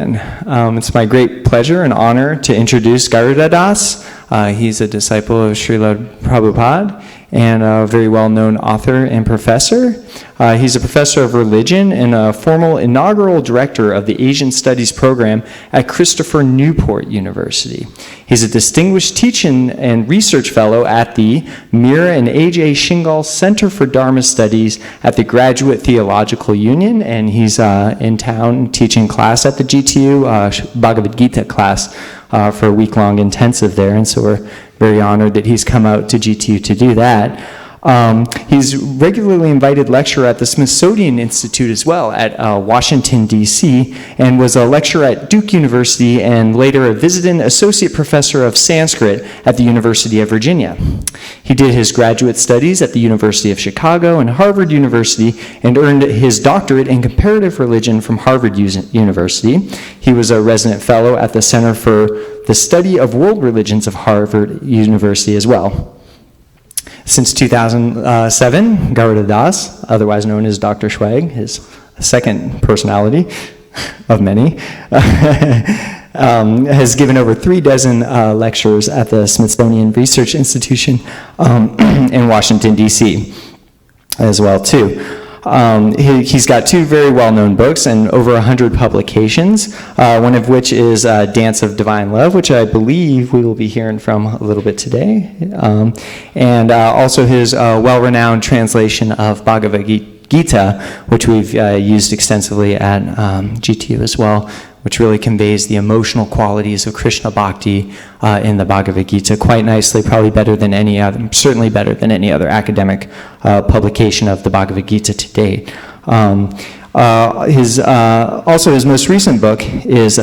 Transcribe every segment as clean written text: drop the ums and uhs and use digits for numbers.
It's my great pleasure and honor to introduce Garuda Das. He's a disciple of Srila Prabhupada and a very well-known author and professor. He's a professor of religion and a formal inaugural director of the Asian Studies program at Christopher Newport University. He's a distinguished teaching and research fellow at the Meera and A.J. Shingal Center for Dharma Studies at the Graduate Theological Union, and he's in town teaching class at the GTU, Bhagavad Gita class for a week-long intensive there, and so we're very honored that he's come out to GTU to do that. He's regularly invited lecturer at the Smithsonian Institute as well at Washington, D.C., and was a lecturer at Duke University and later a visiting associate professor of Sanskrit at the University of Virginia. He did his graduate studies at the University of Chicago and Harvard University and earned his doctorate in comparative religion from Harvard University. He was a resident fellow at the Center for the Study of World Religions of Harvard University as well. Since 2007, Garuda Das, otherwise known as Dr. Schwag, his second personality of many, has given over 36 lectures at the Smithsonian Research Institution in Washington, D.C. as well, too. He's got two very well-known books and over 100 publications, one of which is Dance of Divine Love, which I believe we will be hearing from a little bit today, and also his well-renowned translation of Bhagavad Gita, which we've used extensively at GTU as well, which really conveys the emotional qualities of Krishna Bhakti in the Bhagavad Gita quite nicely, probably better than any other, certainly better than any other academic publication of the Bhagavad Gita to date. Also, his most recent book is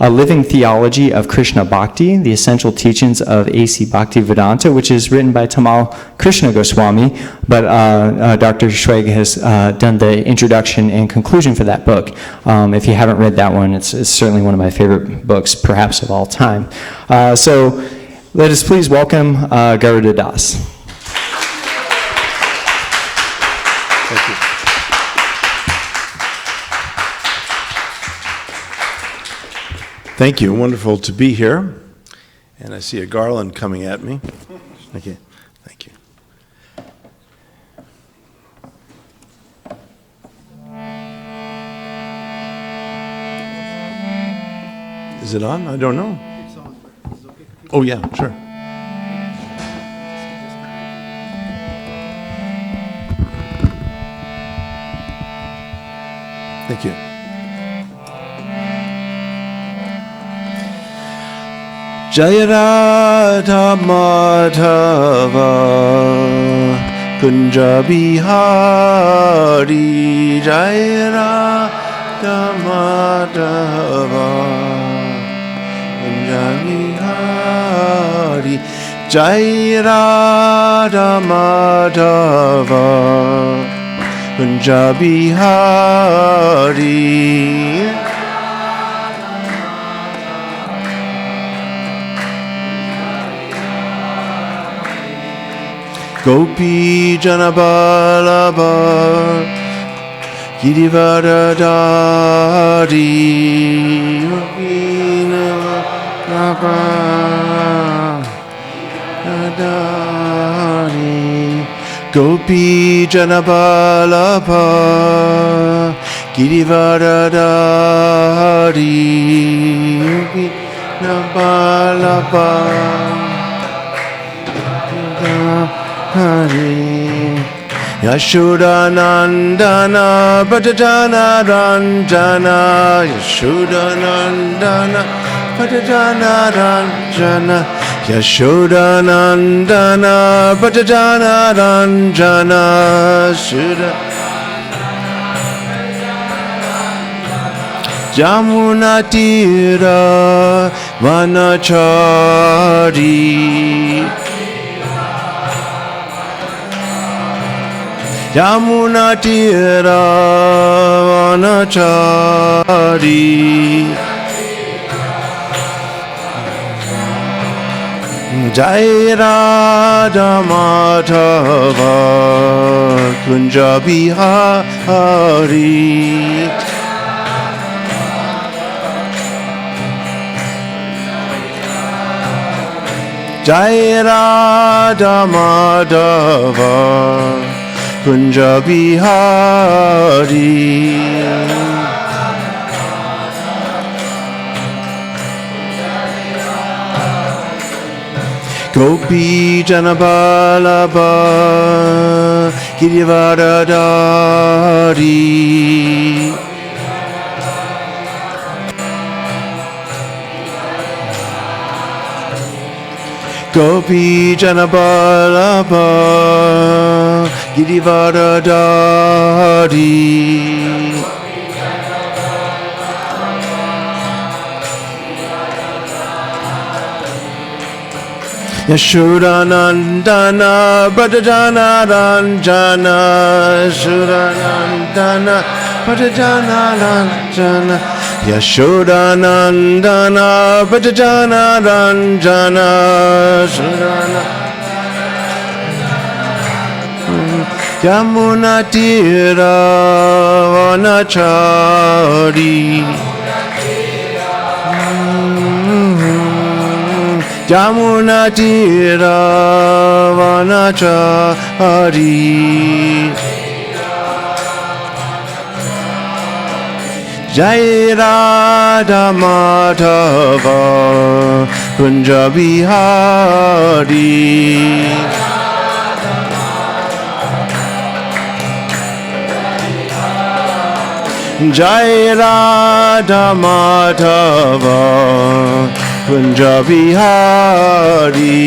A Living Theology of Krishna Bhakti, The Essential Teachings of A.C. Bhaktivedanta, which is written by Tamal Krishna Goswami, but Dr. Schwag has done the introduction and conclusion for that book. If you haven't read that one, it's certainly one of my favorite books, perhaps of all time. So let us please welcome Garuda Das. Thank you. Thank you. Wonderful to be here. And I see a garland coming at me. Okay. Thank you. Is it on? I don't know. It's on. It's okay. Oh, yeah, sure. Thank you. Jaya Radha Madhava Kunja Bihari Jaya Radha Madhava Kunja Bihari Jaya Radha Madhava Kunja Bihari Gopi Janabalaba Girivardhari Gopi Janabalaba Girivardhari Hari Yashoda Nandana Bhajana Ranjana Yashoda Nandana Bhajana Ranjana Yashoda Nandana Bhajana Ranjana Shuda Jamuna Tira Vanachari Yamuna Tira Vanachari Jai Radha Madhava Kunja Bihari Jai Radha Madhava Kunja Bihari. Gopi Janabalaba Girivardhari. Gopi Janabalaba Girivardhari. Yashodanandana Brajajana Ranjana Yashodanandana Brajajana Ranjana Yashodanandana Brajajana Ranjana Yamuna Tira Vanachari Jamuna Tira Vanachari. Jai Radha Madhava Kunja Bihari. Jai Radha Madhava Kunja Bihari.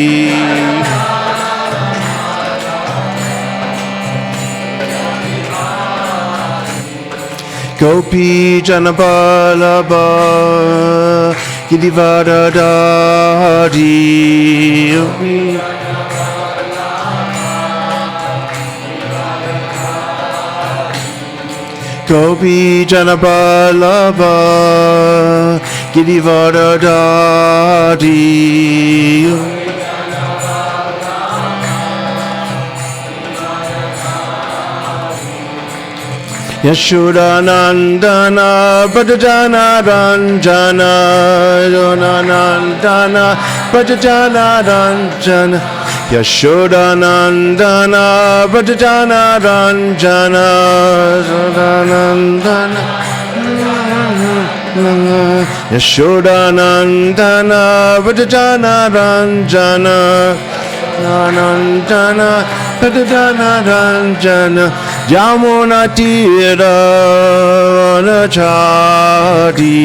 Gopi Janabalaba Girivardhari. Gopi Janabalaba Girivardhari. Yashodanandana Brajajana Ranjana Yashodanandana Brajajana Ranjana Yashodanandana Brajajana Ranjana Yashodanandana Brajajana Ranjana Nandana Brajajana Ranjana Jamuna Tira Vanachari.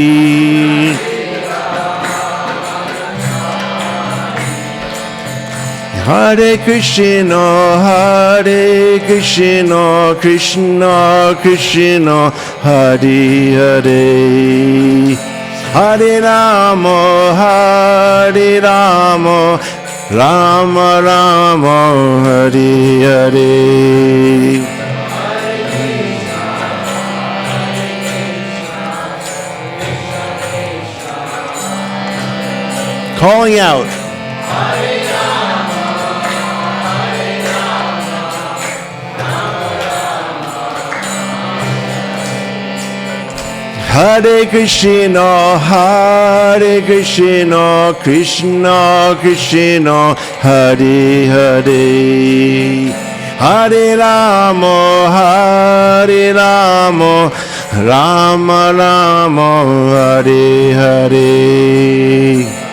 Hare Krishna, Hare Krishna, Krishna Krishna, Hare Hare. Hare Rama, Hare Rama, Rama Rama, Hare Hare. Calling out. Hare Krishna, Hare Krishna, Krishna Krishna, Hare Hare. Hare Rama, Hare Rama, Rama Rama, Hare Hare.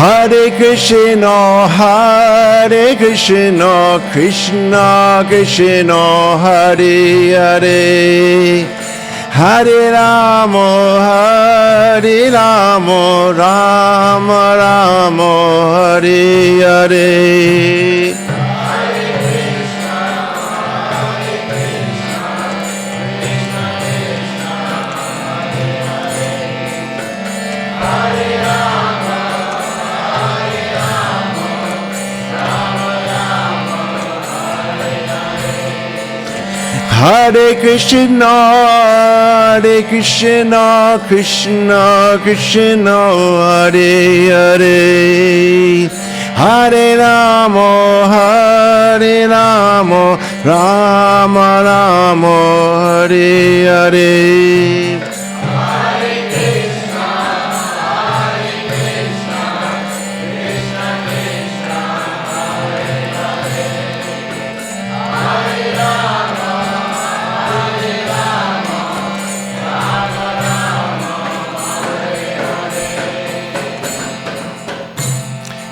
Hare Krishna, Hare Krishna, Krishna Krishna, Hare Hare. Hare Rama, Hare Rama, Rama Rama, Hare Hare. Hare Krishna, Krishna Krishna, Hare Hare, Hare Rama, Rama Rama, Hare Hare.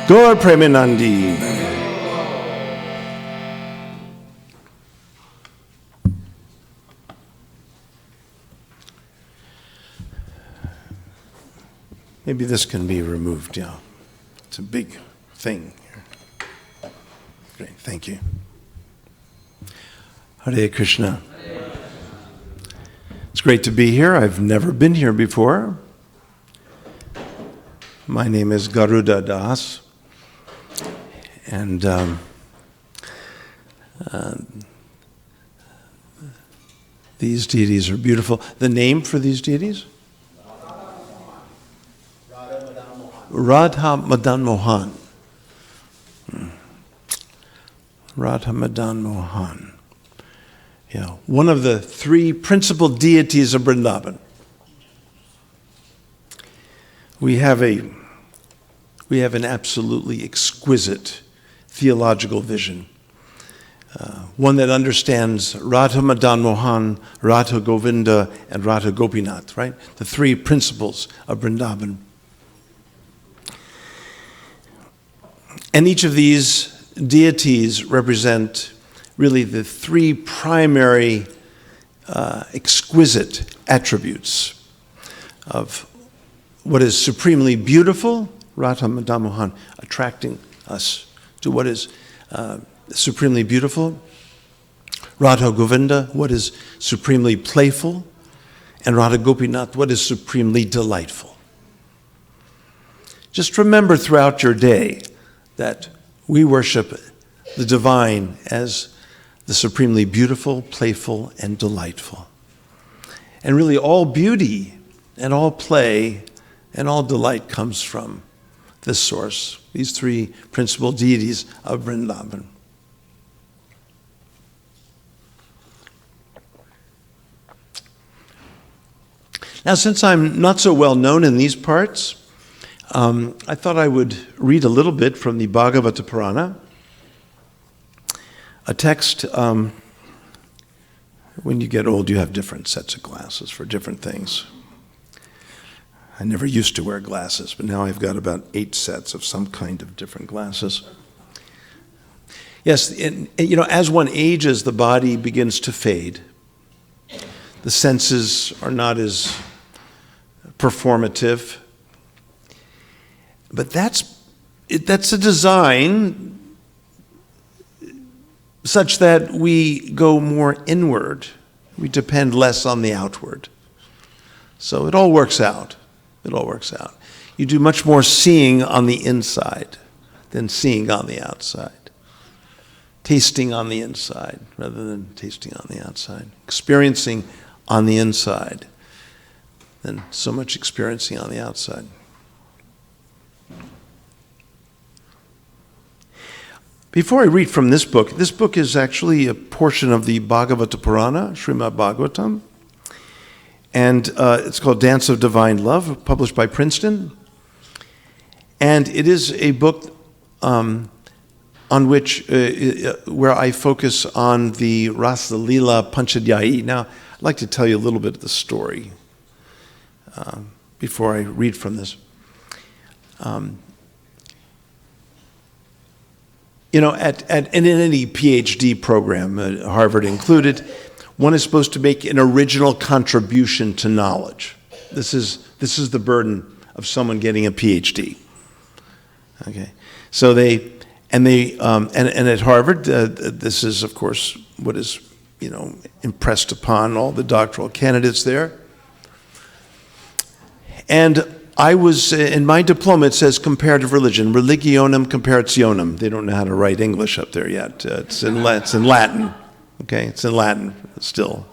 Gaur Premanandi. Maybe this can be removed, yeah. It's a big thing here. Great, thank you. Hare Krishna. It's great to be here. I've never been here before. My name is Garuda Das. And these deities are beautiful. The name for these deities? Radha Madan Mohan. Radha Madan Mohan. Yeah, one of the three principal deities of Vrindavan. We have an absolutely exquisite theological vision, one that understands Radha Madan Mohan, Radha Govinda, and Radha Gopinath, right? The three principles of Vrindavan. And each of these deities represent really the three primary exquisite attributes of what is supremely beautiful, Radha Madan Mohan, attracting us to what is supremely beautiful, Radha Govinda, what is supremely playful, and Radha Gopinath, what is supremely delightful. Just remember throughout your day that we worship the divine as the supremely beautiful, playful, and delightful. And really all beauty and all play and all delight comes from this source, these three principal deities of Vrindavan. Now, since I'm not so well known in these parts, I thought I would read a little bit from the Bhagavata Purana, a text. When you get old, you have different sets of glasses for different things. I never used to wear glasses, but now I've got about 8 sets of some kind of different glasses. Yes, as one ages, the body begins to fade. The senses are not as performative. But that's a design such that we go more inward. We depend less on the outward. So it all works out. It all works out. You do much more seeing on the inside than seeing on the outside. Tasting on the inside rather than tasting on the outside. Experiencing on the inside than so much experiencing on the outside. Before I read from this book is actually a portion of the Bhagavata Purana, Srimad Bhagavatam. And it's called Dance of Divine Love, published by Princeton. And it is a book on which, where I focus on the Rasa Leela Panchadhyayi. Now, I'd like to tell you a little bit of the story before I read from this. In any PhD program, Harvard included, one is supposed to make an original contribution to knowledge. This is the burden of someone getting a PhD. Okay, so and at Harvard, this is of course what is impressed upon all the doctoral candidates there. And I was, in my diploma, it says comparative religion, religionem comparationem. They don't know how to write English up there yet. It's in Latin. Okay, it's in Latin still.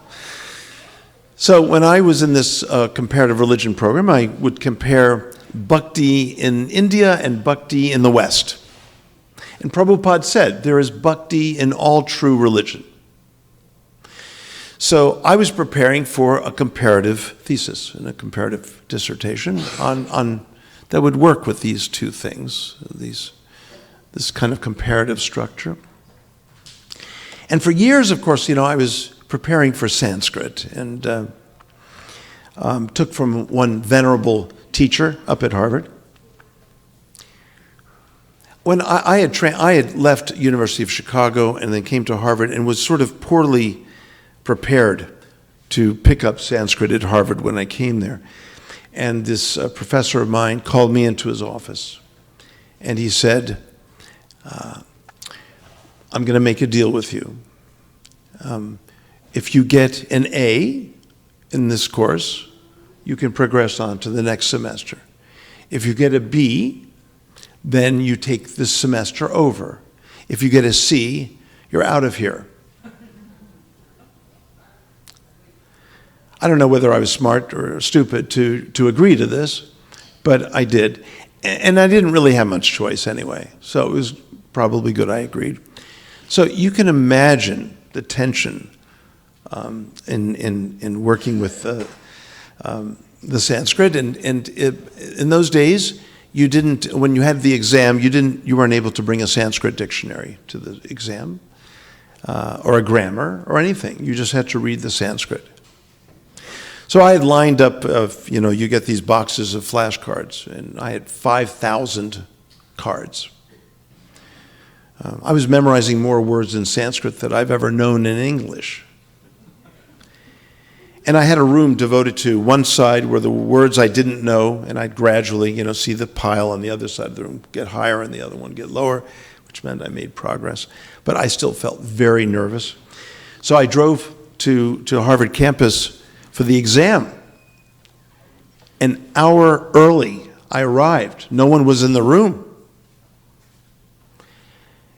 So when I was in this comparative religion program, I would compare bhakti in India and bhakti in the West. And Prabhupada said, there is bhakti in all true religion. So I was preparing for a comparative thesis and a comparative dissertation on that would work with these two things, this kind of comparative structure. And for years, of course, I was preparing for Sanskrit and took from one venerable teacher up at Harvard. When I had left University of Chicago and then came to Harvard and was sort of poorly prepared to pick up Sanskrit at Harvard when I came there. And this professor of mine called me into his office. And he said, I'm going to make a deal with you. If you get an A in this course, you can progress on to the next semester. If you get a B, then you take this semester over. If you get a C, you're out of here. I don't know whether I was smart or stupid to agree to this, but I did. And I didn't really have much choice anyway, so it was probably good I agreed. So you can imagine the tension in working with the Sanskrit, and in those days, you didn't. When you had the exam, you weren't able to bring a Sanskrit dictionary to the exam, or a grammar or anything. You just had to read the Sanskrit. So I had lined up, you get these boxes of flashcards, and I had 5,000 cards. I was memorizing more words in Sanskrit than I've ever known in English. And I had a room devoted to one side were the words I didn't know, and I'd gradually, see the pile on the other side of the room get higher and the other one get lower, which meant I made progress. But I still felt very nervous. So I drove to Harvard campus for the exam. An hour early, I arrived. No one was in the room.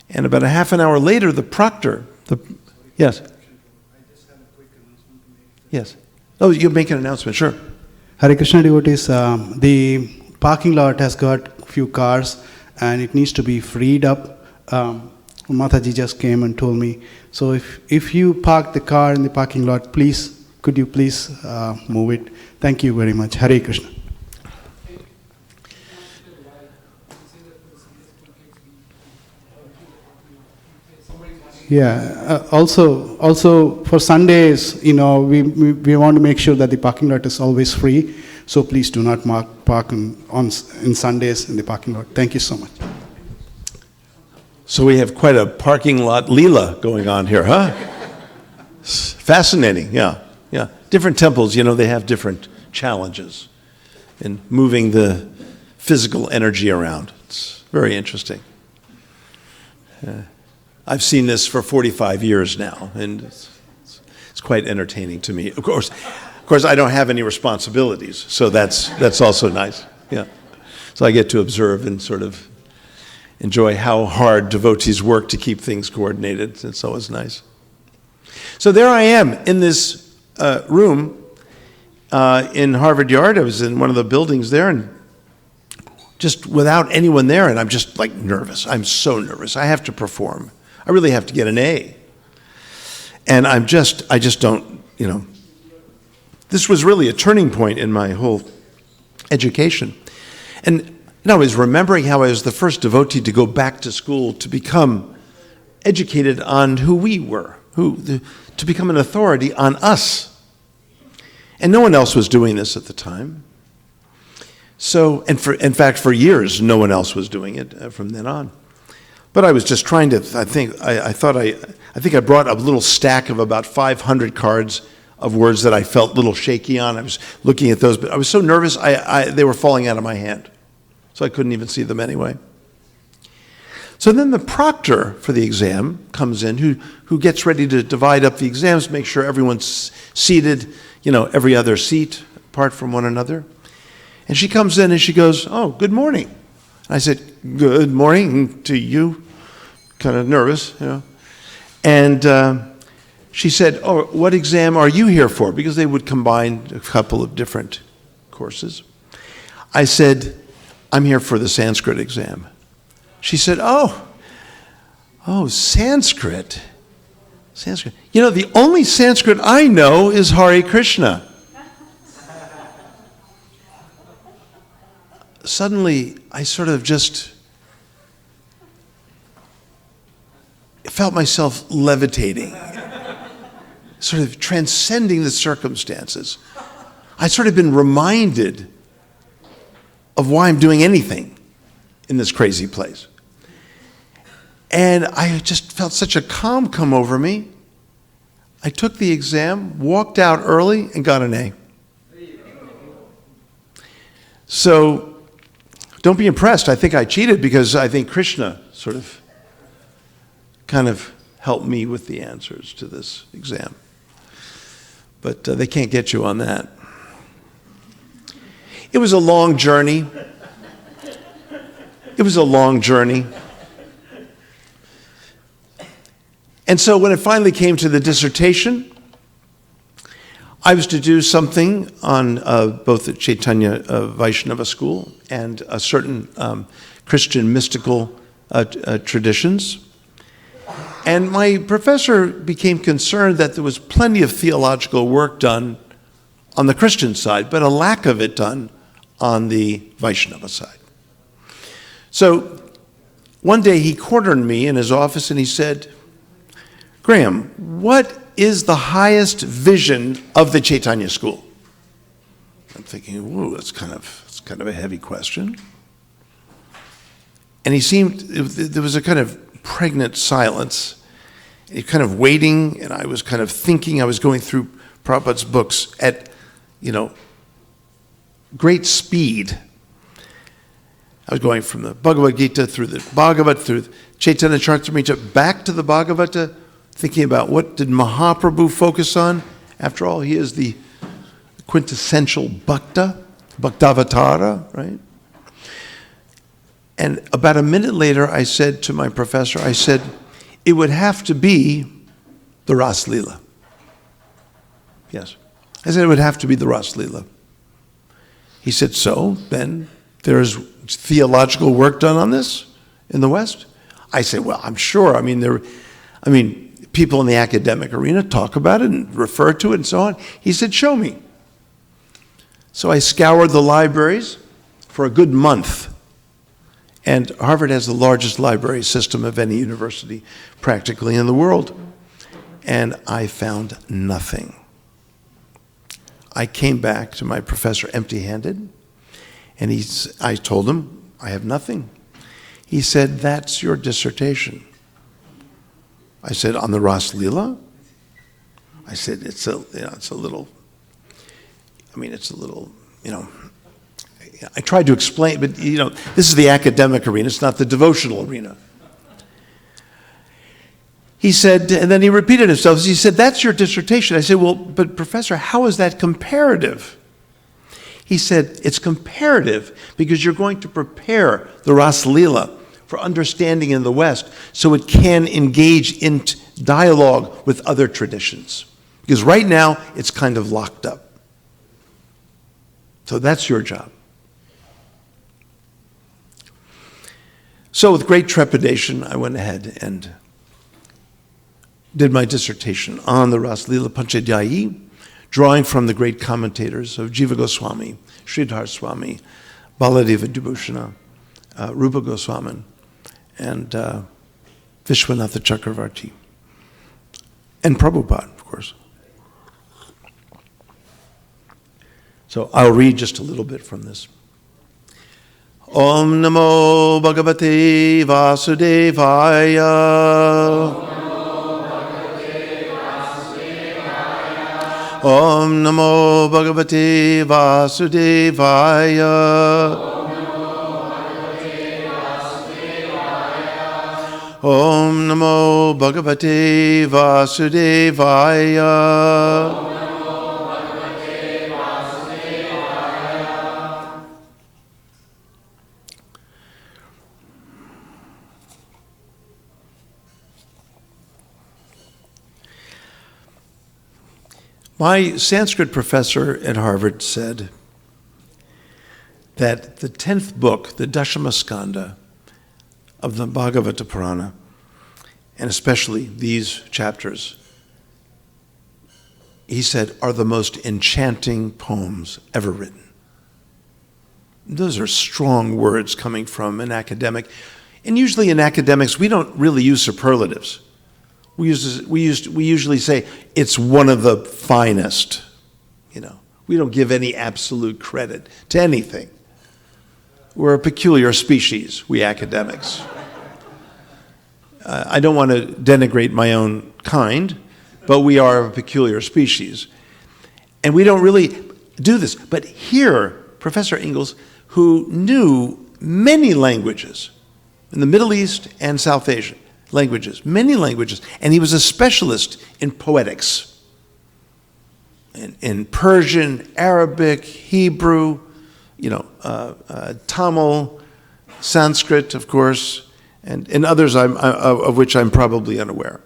And about a half an hour later, the proctor, yes? I just have a quick announcement to make. Yes. Oh, you make an announcement, sure. Hare Krishna devotees, the parking lot has got a few cars and it needs to be freed up. Mataji just came and told me. So if you park the car in the parking lot, could you please move it? Thank you very much. Hare Krishna. Yeah. Also for Sundays, we want to make sure that the parking lot is always free. So please do not park in Sundays in the parking lot. Thank you so much. So we have quite a parking lot Leela going on here, huh? Fascinating, yeah. Different temples, they have different challenges in moving the physical energy around. It's very interesting. I've seen this for 45 years now, and it's quite entertaining to me. Of course, I don't have any responsibilities, so that's also nice. Yeah, so I get to observe and sort of enjoy how hard devotees work to keep things coordinated. It's always nice. So there I am in this room in Harvard Yard. I was in one of the buildings there, and just without anyone there, and I'm just like nervous. I'm so nervous. I have to perform. I really have to get an A. And I just don't, this was really a turning point in my whole education. And I was remembering how I was the first devotee to go back to school to become educated on who we were, to become an authority on us. And no one else was doing this at the time. So, in fact, for years, no one else was doing it from then on. But I was just trying to, I think I brought a little stack of about 500 cards of words that I felt a little shaky on. I was looking at those, but I was so nervous, they were falling out of my hand. So I couldn't even see them anyway. So then the proctor for the exam comes in, who gets ready to divide up the exams, make sure everyone's seated, every other seat apart from one another. And she comes in and she goes, "Oh, good morning." And I said, "Good morning to you," kind of nervous, And she said, "Oh, what exam are you here for?" Because they would combine a couple of different courses. I said, "I'm here for the Sanskrit exam." She said, "Oh, Sanskrit. Sanskrit. You know, the only Sanskrit I know is Hare Krishna." Suddenly, I sort of just felt myself levitating, sort of transcending the circumstances. I'd sort of been reminded of why I'm doing anything in this crazy place. And I just felt such a calm come over me. I took the exam, walked out early, and got an A. So don't be impressed. I think I cheated because I think Krishna sort of kind of helped me with the answers to this exam. But they can't get you on that. It was a long journey. It was a long journey. And so when it finally came to the dissertation, I was to do something on both the Chaitanya Vaishnava school and a certain Christian mystical traditions. And my professor became concerned that there was plenty of theological work done on the Christian side, but a lack of it done on the Vaishnava side. So one day he cornered me in his office and he said, "Graham, what is the highest vision of the Chaitanya school?" I'm thinking, whoa, that's kind of a heavy question. And he seemed, there was a kind of pregnant silence. He kind of waiting, and I was kind of thinking. I was going through Prabhupada's books at, great speed. I was going from the Bhagavad Gita through the Bhagavad, through Chaitanya Charitamrita, back to the Bhagavata, thinking about what did Mahaprabhu focus on. After all, he is the quintessential Bhakta, Bhaktavatara, right? And about a minute later, I said to my professor, I said, it would have to be the Ras Leela. Yes. I said it would have to be the Ras Leela. He said, so then there's theological work done on this in the West? I said, well, I'm sure. People in the academic arena talk about it and refer to it and so on. He said, show me. So I scoured the libraries for a good month. And Harvard has the largest library system of any university practically in the world. And I found nothing. I came back to my professor empty-handed, and I told him, I have nothing. He said, that's your dissertation. I said, on the Ras Leela? I said, it's a little, I tried to explain, but this is the academic arena, it's not the devotional arena. He said, and then he repeated himself, he said, that's your dissertation. I said, well, but professor, how is that comparative? He said, it's comparative because you're going to prepare the Ras Leela for understanding in the West so it can engage in dialogue with other traditions. Because right now, it's kind of locked up. So that's your job. So with great trepidation, I went ahead and did my dissertation on the Ras Leela Panchadhyayi, drawing from the great commentators of Jiva Goswami, Sridhar Swami, Baladeva Dubhushana, Rupa Goswamin, and Vishwanatha Chakravarti, and Prabhupada, of course. So I'll read just a little bit from this. Om Namo Bhagavate Vasudevaya. Om Namo Bhagavate Vasudevaya. Om Namo Bhagavate Vasudevaya. My Sanskrit professor at Harvard said that the 10th book, the Dashama Skanda of the Bhagavata Purana, and especially these chapters, he said, are the most enchanting poems ever written. Those are strong words coming from an academic. And usually in academics, we don't really use superlatives. We usually say, it's one of the finest. You know, we don't give any absolute credit to anything. We're a peculiar species, we academics. I don't want to denigrate my own kind, but we are a peculiar species. And we don't really do this. But here, Professor Ingalls, who knew many languages in the Middle East and South Asia, many languages, and he was a specialist in poetics, in Persian, Arabic, Hebrew, Tamil, Sanskrit, of course, and others of which I'm probably unaware.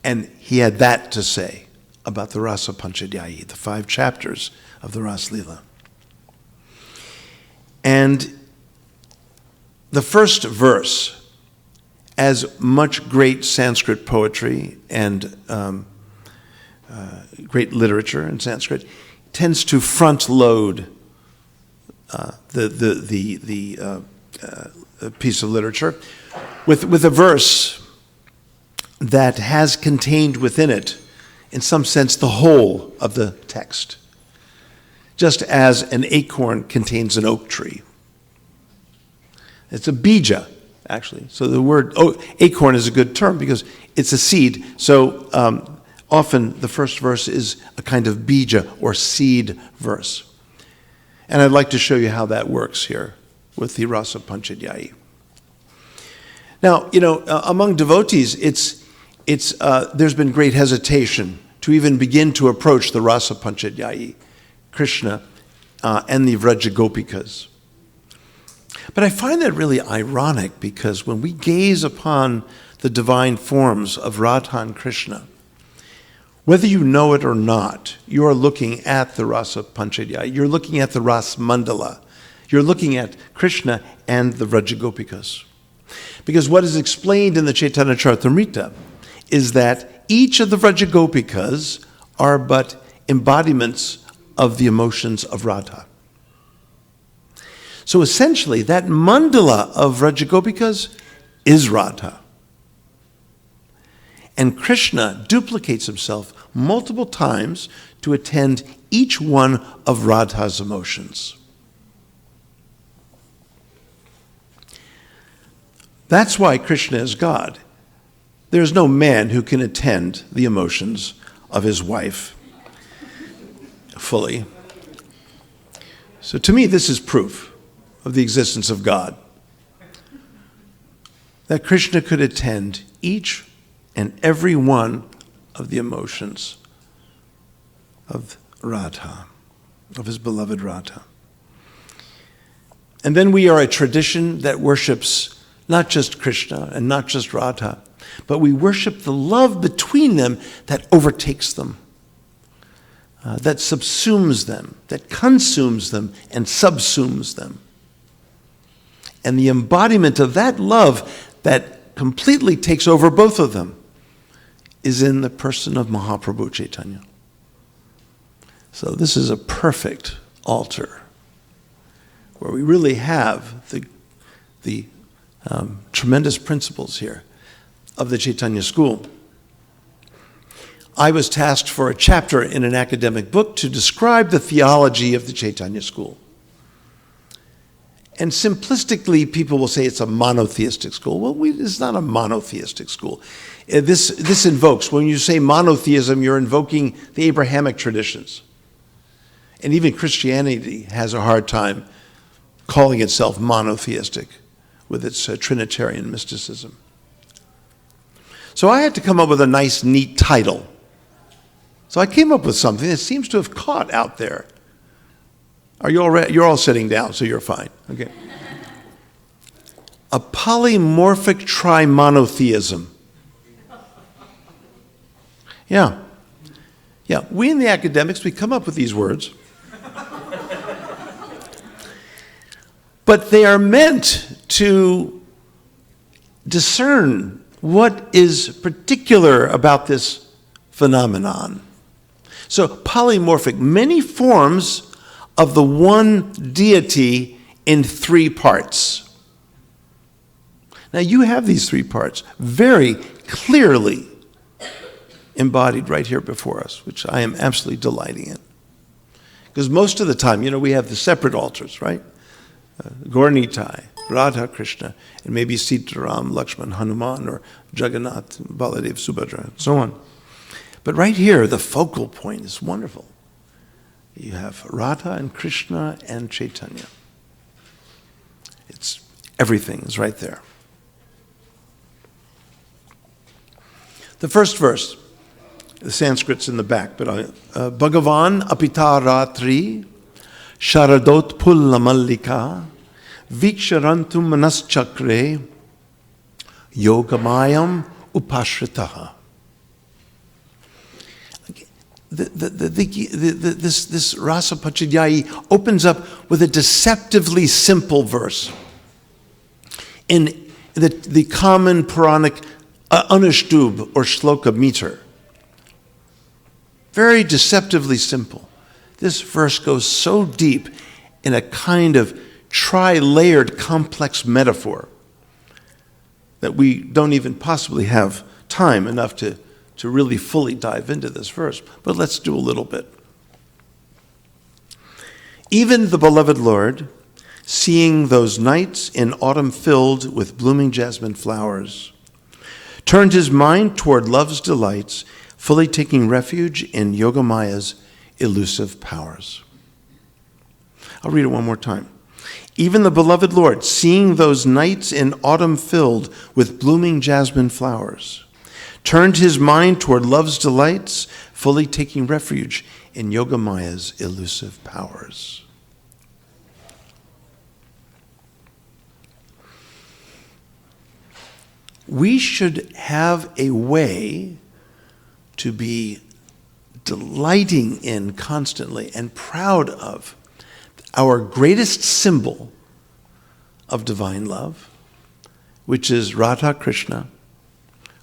And he had that to say about the Rasa Panchadhyayi, the 5 chapters of the Ras Lila. And the first verse, as much great Sanskrit poetry and great literature in Sanskrit, tends to front load the piece of literature with a verse that has contained within it, in some sense, the whole of the text, just as an acorn contains an oak tree. It's a bija, actually. So the word acorn is a good term because it's a seed. So often the first verse is a kind of bija or seed verse. And I'd like to show you how that works here with the Rasa Panchadhyayi. Now, among devotees, there's been great hesitation to even begin to approach the Rasa Panchadhyayi, Krishna, and the Vraja Gopikas. But I find that really ironic because when we gaze upon the divine forms of Radha and Krishna, whether you know it or not, you are looking at the Rasa Panchadhyayi, you're looking at the Ras Mandala, you're looking at Krishna and the Vraja Gopikas. Because what is explained in the Chaitanya Charitamrita is that each of the Vraja Gopikas are but embodiments of the emotions of Radha. So essentially, that mandala of Vraja Gopikas is Radha. And Krishna duplicates himself multiple times to attend each one of Radha's emotions. That's why Krishna is God. There's no man who can attend the emotions of his wife fully. So to me, this is proof of the existence of God. That Krishna could attend each and every one of the emotions of Radha, of his beloved Radha. And then we are a tradition that worships not just Krishna and not just Radha, but we worship the love between them that overtakes them, that subsumes them, that consumes them and subsumes them. And the embodiment of that love that completely takes over both of them is in the person of Mahaprabhu Chaitanya. So this is a perfect altar where we really have the tremendous principles here of the Chaitanya school. I was tasked for a chapter in an academic book to describe the theology of the Chaitanya school. And simplistically, people will say it's a monotheistic school. Well, it's not a monotheistic school. This invokes, when you say monotheism, you're invoking the Abrahamic traditions. And even Christianity has a hard time calling itself monotheistic with its Trinitarian mysticism. So I had to come up with a nice, neat title. So I came up with something that seems to have caught out there. Are you all ready? You're all sitting down, so you're fine. Okay. A polymorphic trimonotheism. Yeah. Yeah, we in the academics, we come up with these words. But they are meant to discern what is particular about this phenomenon. So polymorphic, many forms of the one deity in three parts. Now you have these three parts very clearly embodied right here before us, which I am absolutely delighting in. Because most of the time, we have the separate altars, right? Gaurnitai, Radha Krishna, and maybe Sitaram, Lakshman, Hanuman, or Jagannath, Baladev, Subhadra, and so on. But right here, the focal point is wonderful. You have Radha and Krishna and Chaitanya. Everything is right there. The first verse, the Sanskrit's in the back, but Bhagavan apita ratri sharadot pulla mallika viksharantum manaschakre yogamayam upashritaha. This Rasa Pachadyayi opens up with a deceptively simple verse. In the common Puranic Anushtub or Shloka meter. Very deceptively simple. This verse goes so deep in a kind of tri-layered complex metaphor that we don't even possibly have time enough to really fully dive into this verse. But let's do a little bit. Even the beloved Lord, seeing those nights in autumn filled with blooming jasmine flowers, turned his mind toward love's delights, fully taking refuge in Yogamaya's elusive powers. I'll read it one more time. Even the beloved Lord, seeing those nights in autumn filled with blooming jasmine flowers, turned his mind toward love's delights, fully taking refuge in Yogamaya's elusive powers. We should have a way to be delighting in constantly and proud of our greatest symbol of divine love, which is Radha Krishna,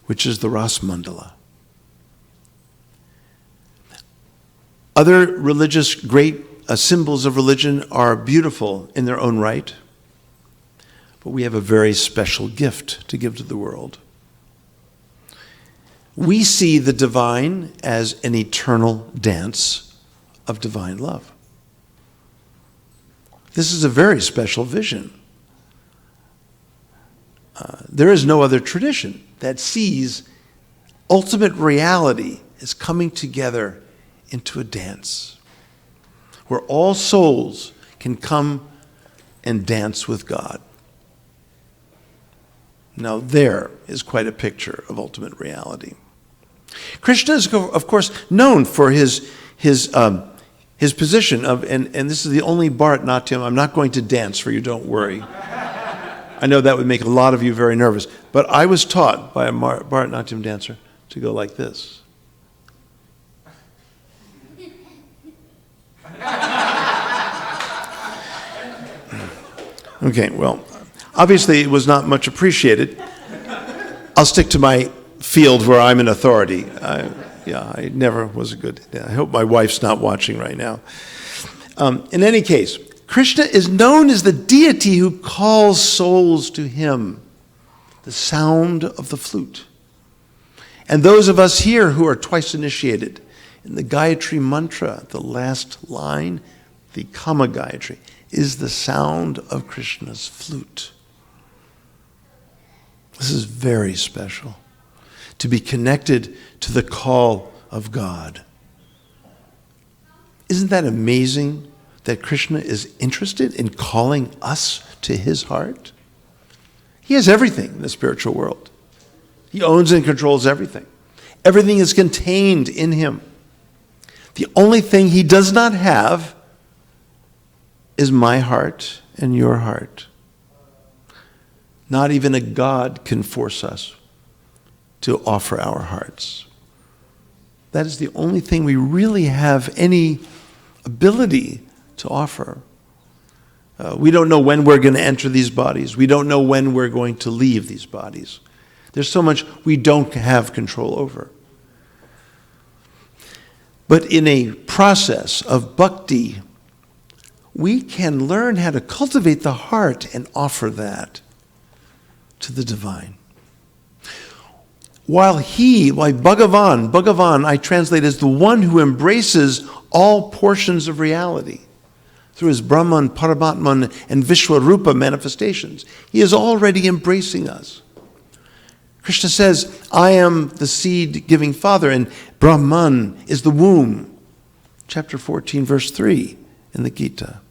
which is the Ras Mandala. Other religious great symbols of religion are beautiful in their own right, but we have a very special gift to give to the world. We see the divine as an eternal dance of divine love. This is a very special vision. There is no other tradition that sees ultimate reality as coming together into a dance where all souls can come and dance with God. Now there is quite a picture of ultimate reality. Krishna is, of course, known for his position of, and this is the only Bharatanatyam. I'm not going to dance for you, don't worry. I know that would make a lot of you very nervous, but I was taught by a Bharatanatyam dancer to go like this. Okay, well, obviously it was not much appreciated. I'll stick to my field where I'm an authority. I never was a good, I hope my wife's not watching right now. In any case, Krishna is known as the deity who calls souls to him, the sound of the flute. And those of us here who are twice initiated in the Gayatri Mantra, the last line, the Kama Gayatri, is the sound of Krishna's flute. This is very special, to be connected to the call of God. Isn't that amazing that Krishna is interested in calling us to his heart? He has everything in the spiritual world. He owns and controls everything. Everything is contained in him. The only thing he does not have is my heart and your heart. Not even a God can force us to offer our hearts. That is the only thing we really have any ability to offer. We don't know when we're going to enter these bodies. We don't know when we're going to leave these bodies. There's so much we don't have control over. But in a process of bhakti, we can learn how to cultivate the heart and offer that to the divine. While Bhagavan I translate as the one who embraces all portions of reality through his Brahman, Paramatman, and Vishwarupa manifestations. He is already embracing us. Krishna says, I am the seed-giving father, and Brahman is the womb. Chapter 14, verse 3 in the Gita.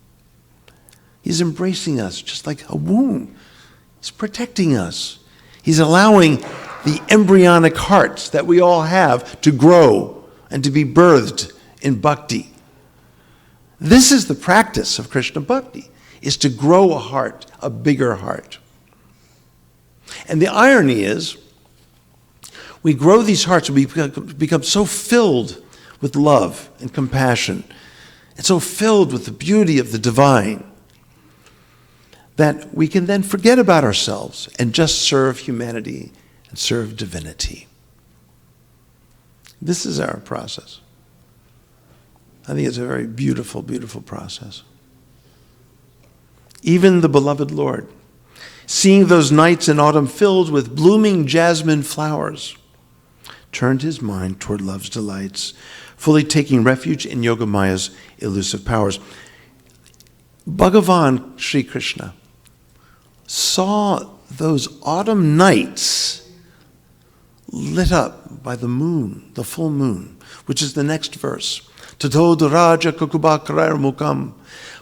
He's embracing us just like a womb. He's protecting us. He's allowing the embryonic hearts that we all have to grow and to be birthed in bhakti. This is the practice of Krishna bhakti, is to grow a heart, a bigger heart. And the irony is, we grow these hearts, we become so filled with love and compassion, and so filled with the beauty of the divine, that we can then forget about ourselves and just serve humanity and serve divinity. This is our process. I think it's a very beautiful, beautiful process. Even the beloved Lord, seeing those nights in autumn filled with blooming jasmine flowers, turned his mind toward love's delights, fully taking refuge in Yogamaya's elusive powers. Bhagavan Sri Krishna saw those autumn nights lit up by the moon, the full moon, which is the next verse. Tato Raja Kukubakarar Mukam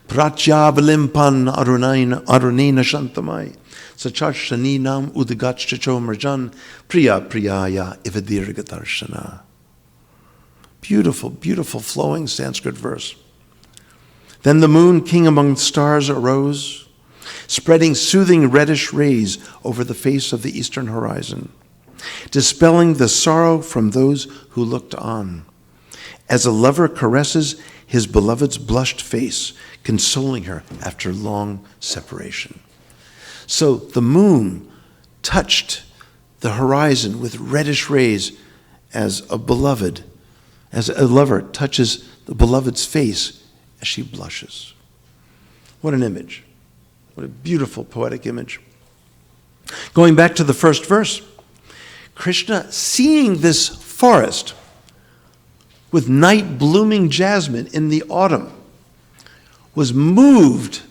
Pratyavalimpan Arunina Shantamai Sachashaninam Udagachchacho Marjan Priya Priyaya Ivadirgatarshana. Beautiful, beautiful flowing Sanskrit verse. Then the moon, king among the stars, arose, spreading soothing reddish rays over the face of the eastern horizon, dispelling the sorrow from those who looked on, as a lover caresses his beloved's blushed face, consoling her after long separation. So the moon touched the horizon with reddish rays as a lover touches the beloved's face as she blushes. What an image. What a beautiful poetic image. Going back to the first verse, Krishna, seeing this forest with night blooming jasmine in the autumn, was moved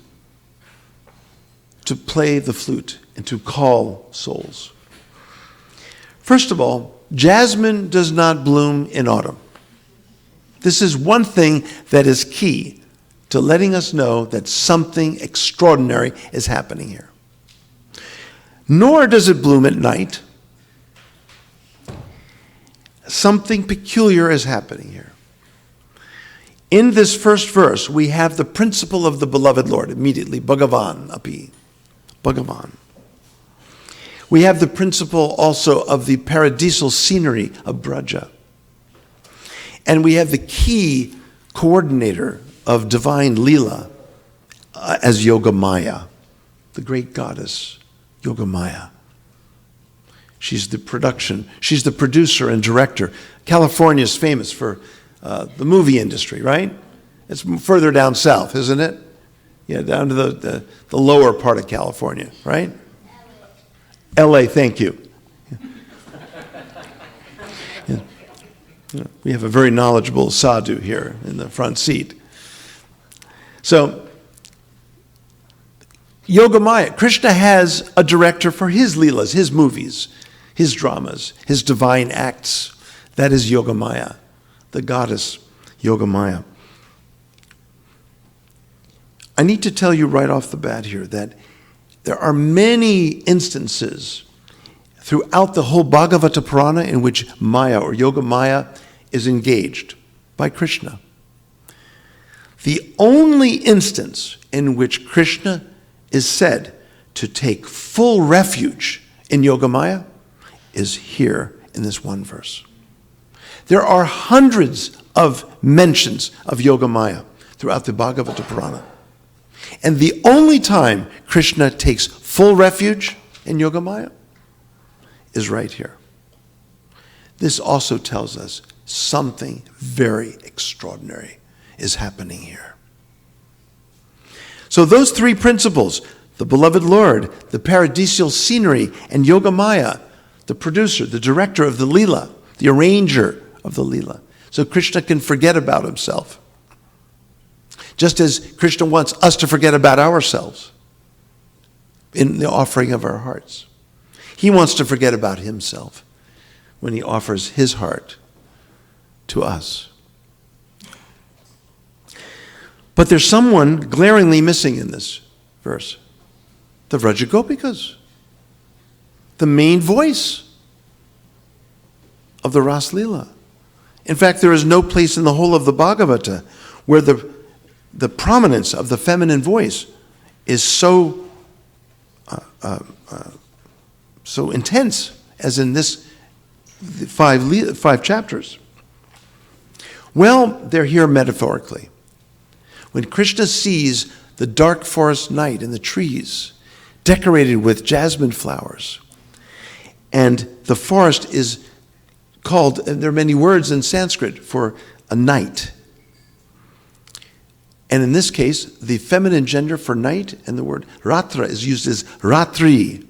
to play the flute and to call souls. First of all, jasmine does not bloom in autumn. This is one thing that is key to letting us know that something extraordinary is happening here. Nor does it bloom at night. Something peculiar is happening here. In this first verse, we have the principle of the beloved Lord, immediately, Bhagavan api, Bhagavan. We have the principle also of the paradisal scenery of Braja. And we have the key coordinator of divine Leela as Yogamaya, the great goddess, Yogamaya. She's the producer and director. California's famous for the movie industry, right? It's further down south, isn't it? Yeah, down to the lower part of California, right? LA, thank you. Yeah. Yeah. We have a very knowledgeable sadhu here in the front seat. So, Yogamaya, Krishna has a director for his leelas, his movies, his dramas, his divine acts. That is Yogamaya, the goddess Yogamaya. I need to tell you right off the bat here that there are many instances throughout the whole Bhagavata Purana in which Maya or Yogamaya is engaged by Krishna. The only instance in which Krishna is said to take full refuge in Yogamaya is here in this one verse. There are hundreds of mentions of Yogamaya throughout the Bhagavata Purana. And the only time Krishna takes full refuge in Yogamaya is right here. This also tells us something very extraordinary is happening here. So those three principles, the beloved Lord, the paradisial scenery, and Yogamaya, the producer, the director of the Leela, the arranger of the Leela. So Krishna can forget about himself. Just as Krishna wants us to forget about ourselves in the offering of our hearts. He wants to forget about himself when he offers his heart to us. But there's someone glaringly missing in this verse. The Vrajagopikas. The main voice of the Ras Leela. In fact, there is no place in the whole of the Bhagavata where the prominence of the feminine voice is so intense as in this five chapters. Well, they're here metaphorically. When Krishna sees the dark forest night and the trees decorated with jasmine flowers, and the forest is called, and there are many words in Sanskrit for a night. And in this case, the feminine gender for night and the word ratra is used as ratri.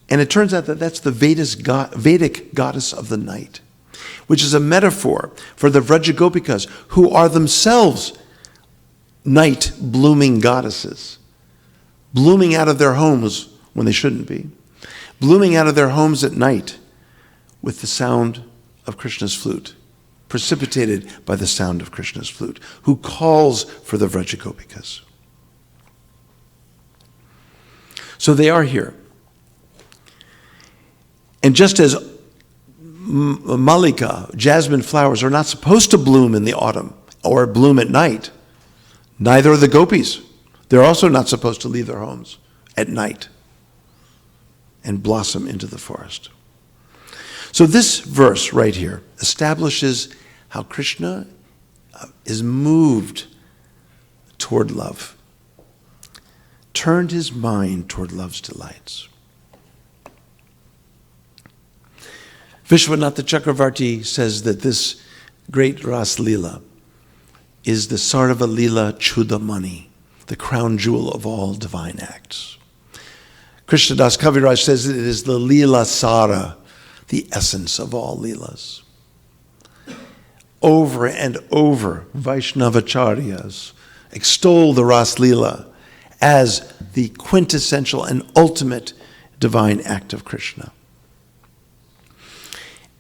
And it turns out that that's the Vedic goddess of the night, which is a metaphor for the Vrajagopikas, who are themselves night blooming goddesses, blooming out of their homes when they shouldn't be, blooming out of their homes at night with the sound of Krishna's flute, precipitated by the sound of Krishna's flute, who calls for the Vrajagopikas. So they are here. And just as Malika, jasmine flowers, are not supposed to bloom in the autumn or bloom at night, neither are the gopis. They're also not supposed to leave their homes at night and blossom into the forest. So this verse right here establishes how Krishna is moved toward love, turned his mind toward love's delights. Vishwanatha Chakravarti says that this great Ras Leela is the Sarva Leela Chudamani, the crown jewel of all divine acts. Krishnadas Kaviraj says it is the Leela Sara, the essence of all Leelas. Over and over, Vaishnavacharyas extol the Ras Leela as the quintessential and ultimate divine act of Krishna.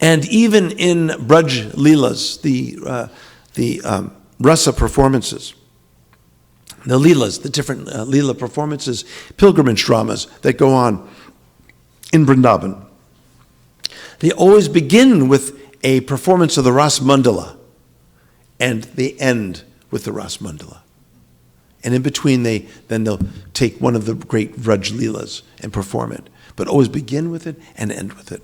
And even in Braj Leelas, the rasa performances, the Leelas, the different Leela performances, pilgrimage dramas that go on in Vrindavan, they always begin with a performance of the Ras Mandala, and they end with the Ras Mandala. And in between, they'll take one of the great Vraj Leelas and perform it, but always begin with it and end with it.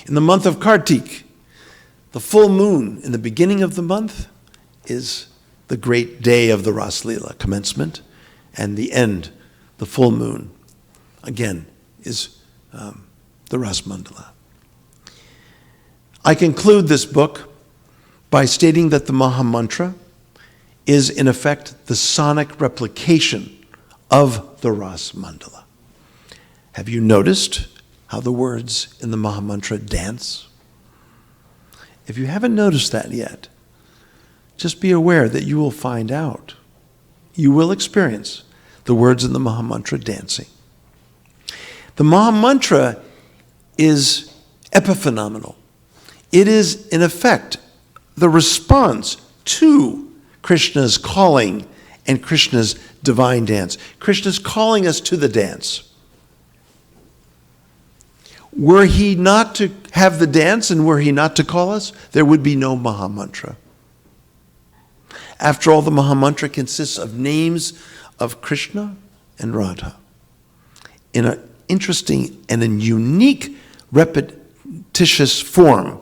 In the month of Kartik, the full moon in the beginning of the month is the great day of the Ras Leela commencement, and the end, the full moon, again, is the Ras Mandala. I conclude this book by stating that the Maha Mantra is in effect the sonic replication of the Ras Mandala. Have you noticed how the words in the Maha Mantra dance? If you haven't noticed that yet, just be aware that you will find out. You will experience the words in the Maha Mantra dancing. The Maha Mantra is epiphenomenal. It is, in effect, the response to Krishna's calling and Krishna's divine dance. Krishna's calling us to the dance. Were he not to have the dance and were he not to call us, there would be no Maha Mantra. After all, the Maha Mantra consists of names of Krishna and Radha in an interesting and a unique repetitious form.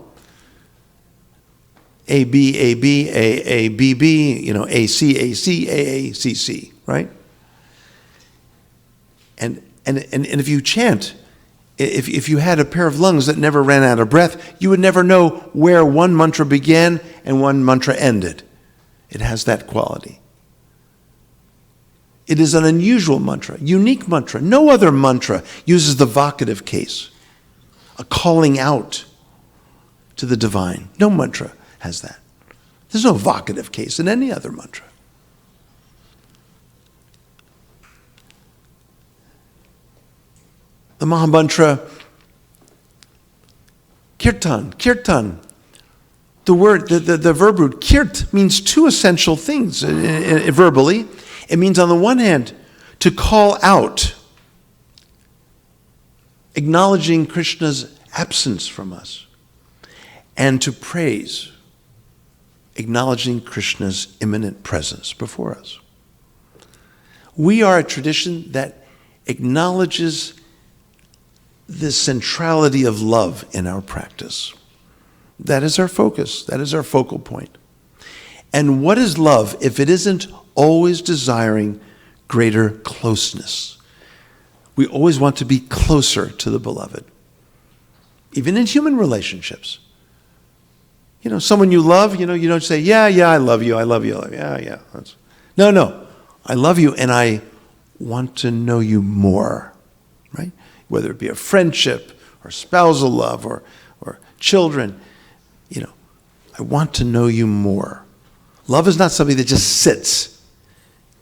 A, B, A, B, A, B, B, A, C, A, C, A, C, C, right? And if you chant, if you had a pair of lungs that never ran out of breath, you would never know where one mantra began and one mantra ended. It has that quality. It is an unusual mantra, unique mantra. No other mantra uses the vocative case, a calling out to the divine. No mantra has that. There's no vocative case in any other mantra. The Maha Mantra, kirtan. The word, the verb root kirt means two essential things verbally. It means on the one hand to call out, acknowledging Krishna's absence from us, and to praise, acknowledging Krishna's imminent presence before us. We are a tradition that acknowledges the centrality of love in our practice. That is our focus. That is our focal point. And what is love if it isn't always desiring greater closeness? We always want to be closer to the beloved, even in human relationships. Someone you love, you don't say, yeah, I love you, yeah. No, I love you and I want to know you more, right? Whether it be a friendship or spousal love or children, I want to know you more. Love is not something that just sits.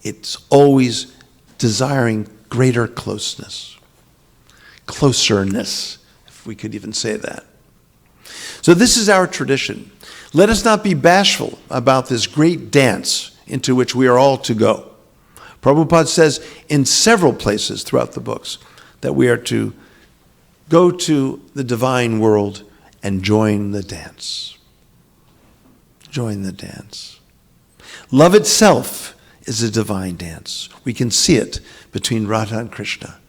It's always desiring greater closeness, closerness, if we could even say that. So this is our tradition. Let us not be bashful about this great dance into which we are all to go. Prabhupada says in several places throughout the books that we are to go to the divine world and join the dance. Join the dance. Love itself is a divine dance. We can see it between Radha and Krishna.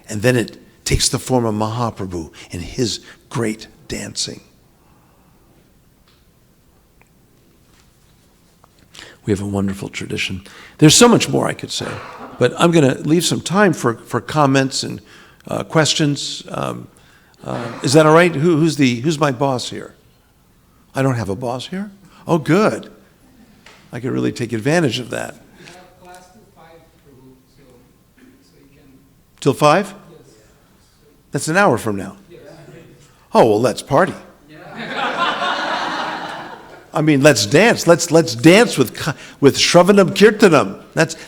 And then it takes the form of Mahaprabhu in his great dancing. We have a wonderful tradition. There's so much more I could say, but I'm going to leave some time for comments and questions. Is that all right? Who's my boss here? I don't have a boss here? Oh, good. I could really take advantage of that. We have class till 5, so you can... Till 5? Yes. That's an hour from now. Yes. Oh, well, let's party. I mean, let's dance. Let's dance with Shravanam Kirtanam.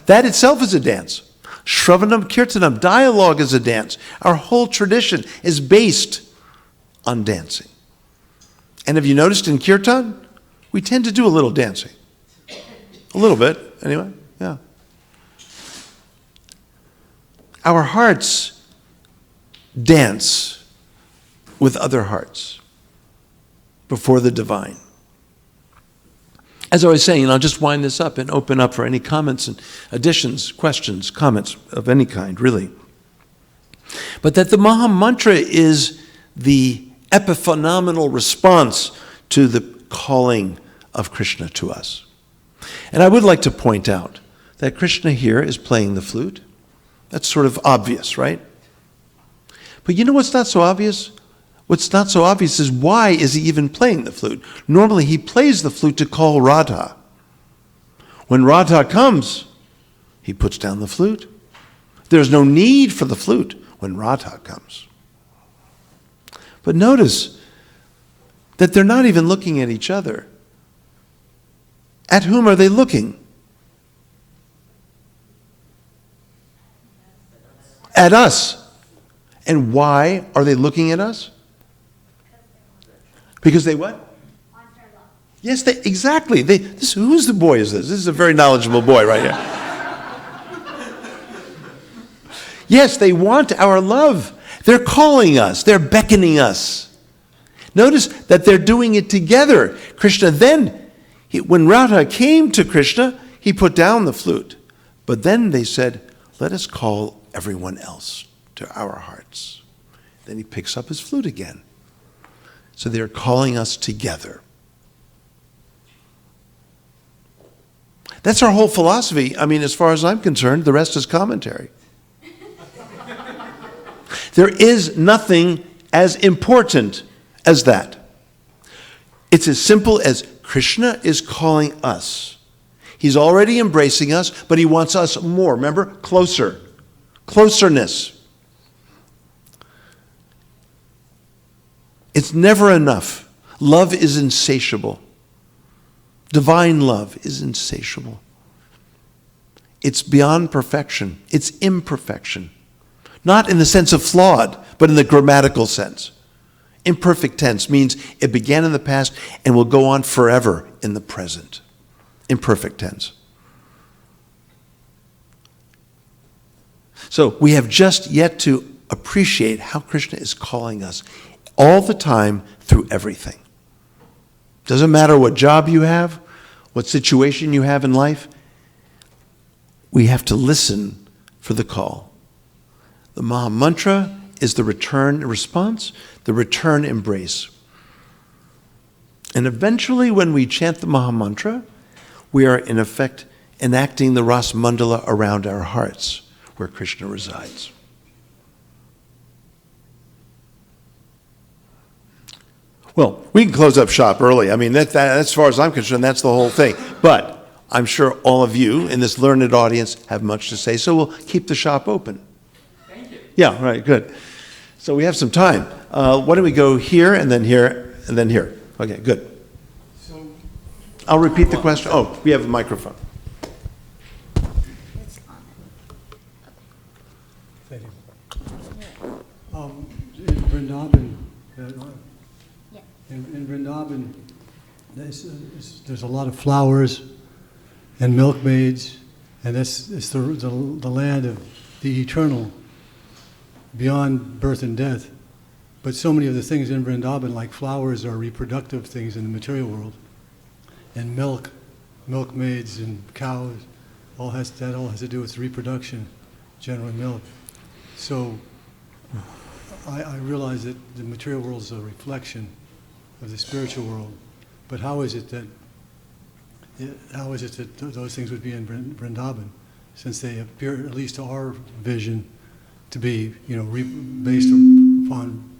That itself is a dance. Shravanam Kirtanam, dialogue is a dance. Our whole tradition is based on dancing. And have you noticed in Kirtan, we tend to do a little dancing. A little bit, anyway, yeah. Our hearts dance with other hearts before the divine. As I was saying, I'll just wind this up and open up for any comments and additions, questions, comments of any kind, really. But that the Maha Mantra is the epiphenomenal response to the calling of Krishna to us. And I would like to point out that Krishna here is playing the flute. That's sort of obvious, right? But you know what's not so obvious? What's not so obvious is why is he even playing the flute? Normally he plays the flute to call Radha. When Radha comes, he puts down the flute. There's no need for the flute when Radha comes. But notice that they're not even looking at each other. At whom are they looking? At us. And why are they looking at us? Because they what? Yes, exactly. Whose the boy is this? This is a very knowledgeable boy right here. Yes, they want our love. They're calling us. They're beckoning us. Notice that they're doing it together. Krishna then, when Radha came to Krishna, he put down the flute. But then they said, let us call everyone else to our hearts. Then he picks up his flute again. So they're calling us together. That's our whole philosophy. I mean, as far as I'm concerned, the rest is commentary. There is nothing as important as that. It's as simple as Krishna is calling us. He's already embracing us, but he wants us more. Remember? Closer. Closeness. It's never enough. Love is insatiable. Divine love is insatiable. It's beyond perfection. It's imperfection. Not in the sense of flawed, but in the grammatical sense. Imperfect tense means it began in the past and will go on forever in the present. Imperfect tense. So we have just yet to appreciate how Krishna is calling us all the time through everything. Doesn't matter what job you have, what situation you have in life, we have to listen for the call. The Maha Mantra is the return response, the return embrace. And eventually when we chant the Maha Mantra, we are in effect enacting the Ras Mandala around our hearts, where Krishna resides. Well, we can close up shop early. I mean, that, as far as I'm concerned, that's the whole thing. But I'm sure all of you in this learned audience have much to say, so we'll keep the shop open. Thank you. Yeah, right, good. So we have some time. Why don't we go here, and then here, and then here? Okay, good. So, I'll repeat the question. Oh, we have a microphone. Thank you. In Vrindavan, in Vrindavan, there's a lot of flowers and milkmaids, and it's the land of the eternal, beyond birth and death. But so many of the things in Vrindavan, like flowers, are reproductive things in the material world, and milkmaids and cows, all has to do with reproduction, generally milk. So I realize that the material world is a reflection of the spiritual world, but how is it that those things would be in Vrindavan, since they appear, at least to our vision, to be, based upon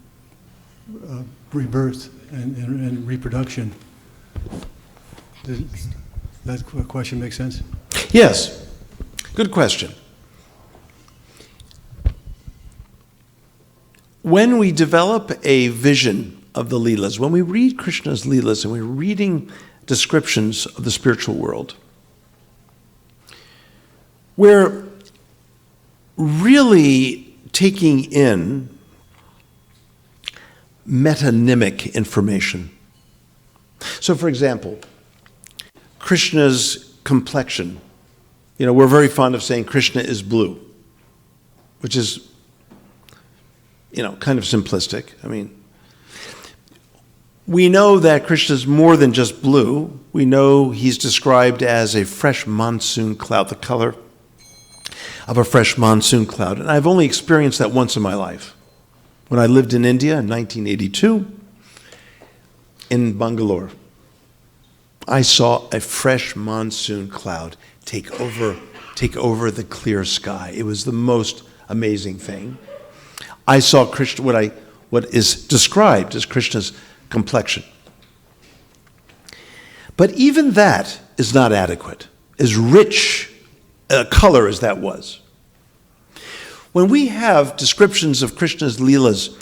rebirth and reproduction? Does that question make sense? Yes, good question. When we develop a vision of the Leelas, when we read Krishna's Leelas and we're reading descriptions of the spiritual world, we're really taking in metonymic information. So, for example, Krishna's complexion. We're very fond of saying Krishna is blue, which is kind of simplistic. I mean, we know that Krishna is more than just blue. We know he's described as a fresh monsoon cloud, the color of a fresh monsoon cloud. And I've only experienced that once in my life. When I lived in India in 1982, in Bangalore, I saw a fresh monsoon cloud take over the clear sky. It was the most amazing thing. I saw Krishna, what is described as Krishna's complexion. But even that is not adequate, as rich a color as that was. When we have descriptions of Krishna's Leelas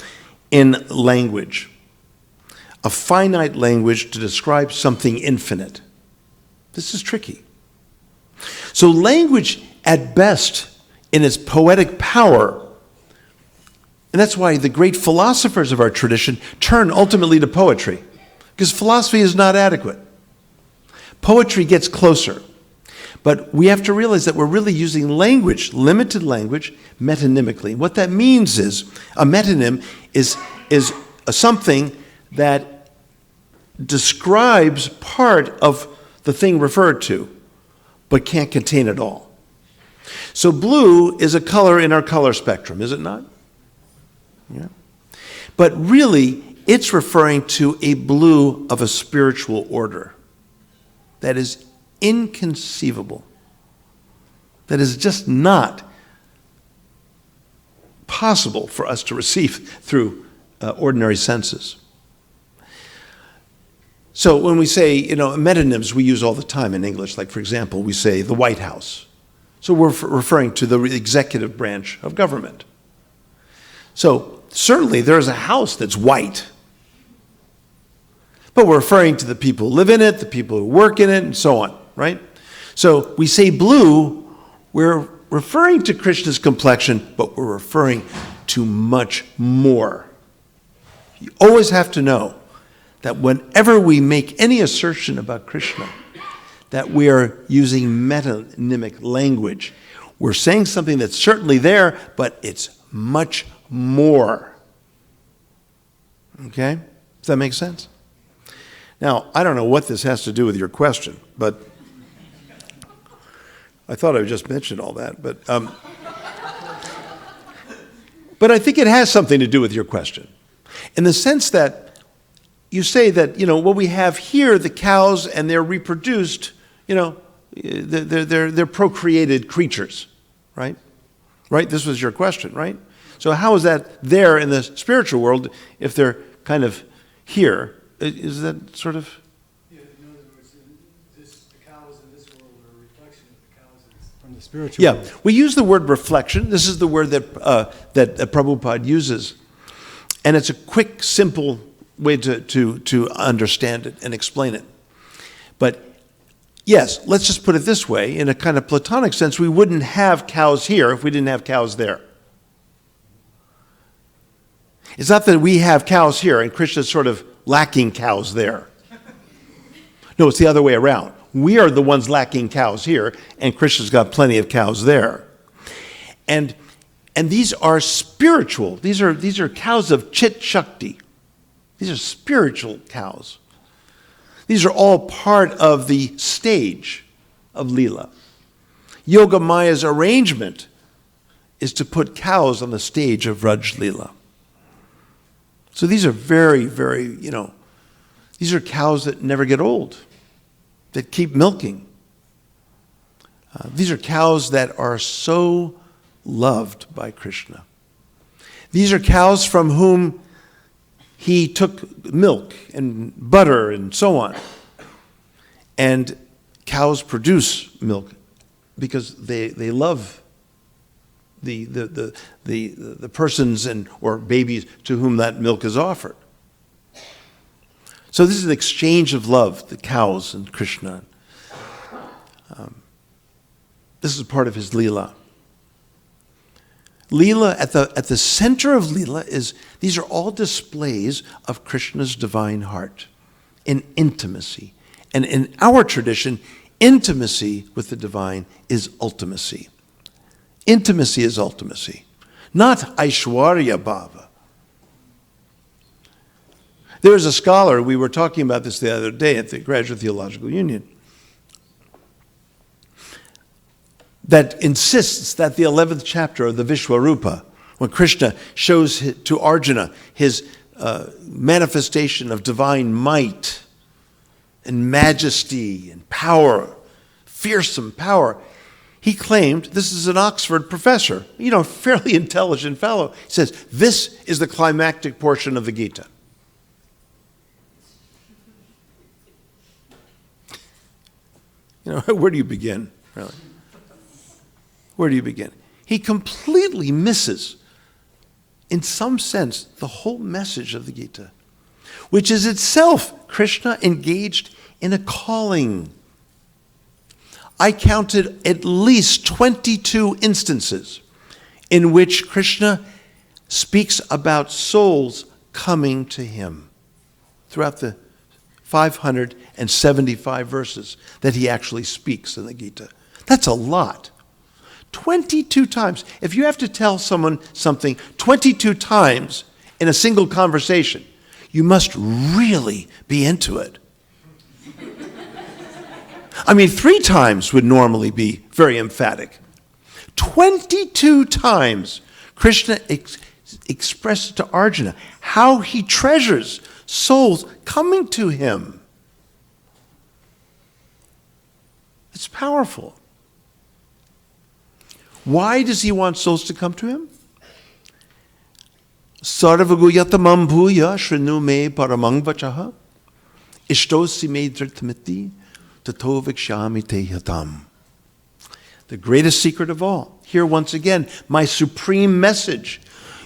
in language, a finite language to describe something infinite, this is tricky. So language, at best, in its poetic power, and that's why the great philosophers of our tradition turn ultimately to poetry, because philosophy is not adequate. Poetry gets closer. But we have to realize that we're really using language, limited language, metonymically. What that means is, a metonym is something that describes part of the thing referred to, but can't contain it all. So blue is a color in our color spectrum, is it not? Yeah. But really, it's referring to a blue of a spiritual order that is inconceivable, that is just not possible for us to receive through ordinary senses. So when we say, metonyms we use all the time in English, like for example, we say the White House. So we're referring to the executive branch of government. So certainly there is a house that's white, but we're referring to the people who live in it, the people who work in it, and so on, right? So we say blue, we're referring to Krishna's complexion, but we're referring to much more. You always have to know that whenever we make any assertion about Krishna, that we are using metonymic language. We're saying something that's certainly there, but it's much more. Okay? Does that make sense? Now, I don't know what this has to do with your question, but I thought I would just mention all that, but I think it has something to do with your question, in the sense that you say that, what we have here, the cows, and they're reproduced, they're procreated creatures, right? Right? This was your question, right? So how is that there in the spiritual world if they're kind of here? Is that sort of... Yeah, in other words, the cows in this world are a reflection of the cows from the spiritual world. Yeah, we use the word reflection. This is the word that Prabhupada uses. And it's a quick, simple way to understand it and explain it. But yes, let's just put it this way. In a kind of Platonic sense, we wouldn't have cows here if we didn't have cows there. It's not that we have cows here and Krishna's sort of lacking cows there. No, it's the other way around. We are the ones lacking cows here, and Krishna's got plenty of cows there. And these are spiritual. These are cows of Chit Shakti. These are spiritual cows. These are all part of the stage of Leela. Yoga Maya's arrangement is to put cows on the stage of Raj Leela. So these are very, very, these are cows that never get old, that keep milking. These are cows that are so loved by Krishna. These are cows from whom he took milk and butter and so on. And cows produce milk because they love the persons or babies to whom that milk is offered. So this is an exchange of love, the cows and Krishna. This is part of his Leela. Leela, at the center of Leela these are all displays of Krishna's divine heart in intimacy. And in our tradition, intimacy with the divine is ultimacy. Intimacy is ultimacy, not Aishwarya Bhava. There is a scholar, we were talking about this the other day at the Graduate Theological Union, that insists that the 11th chapter of the Vishwarupa, when Krishna shows to Arjuna his manifestation of divine might and majesty and power, fearsome power, he claimed, this is an Oxford professor, fairly intelligent fellow, he says, this is the climactic portion of the Gita. Where do you begin, really? Where do you begin? He completely misses, in some sense, the whole message of the Gita, which is itself Krishna engaged in a calling. I counted at least 22 instances in which Krishna speaks about souls coming to him throughout the 575 verses that he actually speaks in the Gita. That's a lot. 22 times. If you have to tell someone something 22 times in a single conversation, you must really be into it. 3 times would normally be very emphatic. 22 times Krishna expresses to Arjuna how he treasures souls coming to him. It's powerful. Why does he want souls to come to him? Sarvaguyatamam bhuya shrinu me paramang vachaha ishtosi me dhritamiti tato vikshami te yatam. The greatest secret of all. Here once again, my supreme message.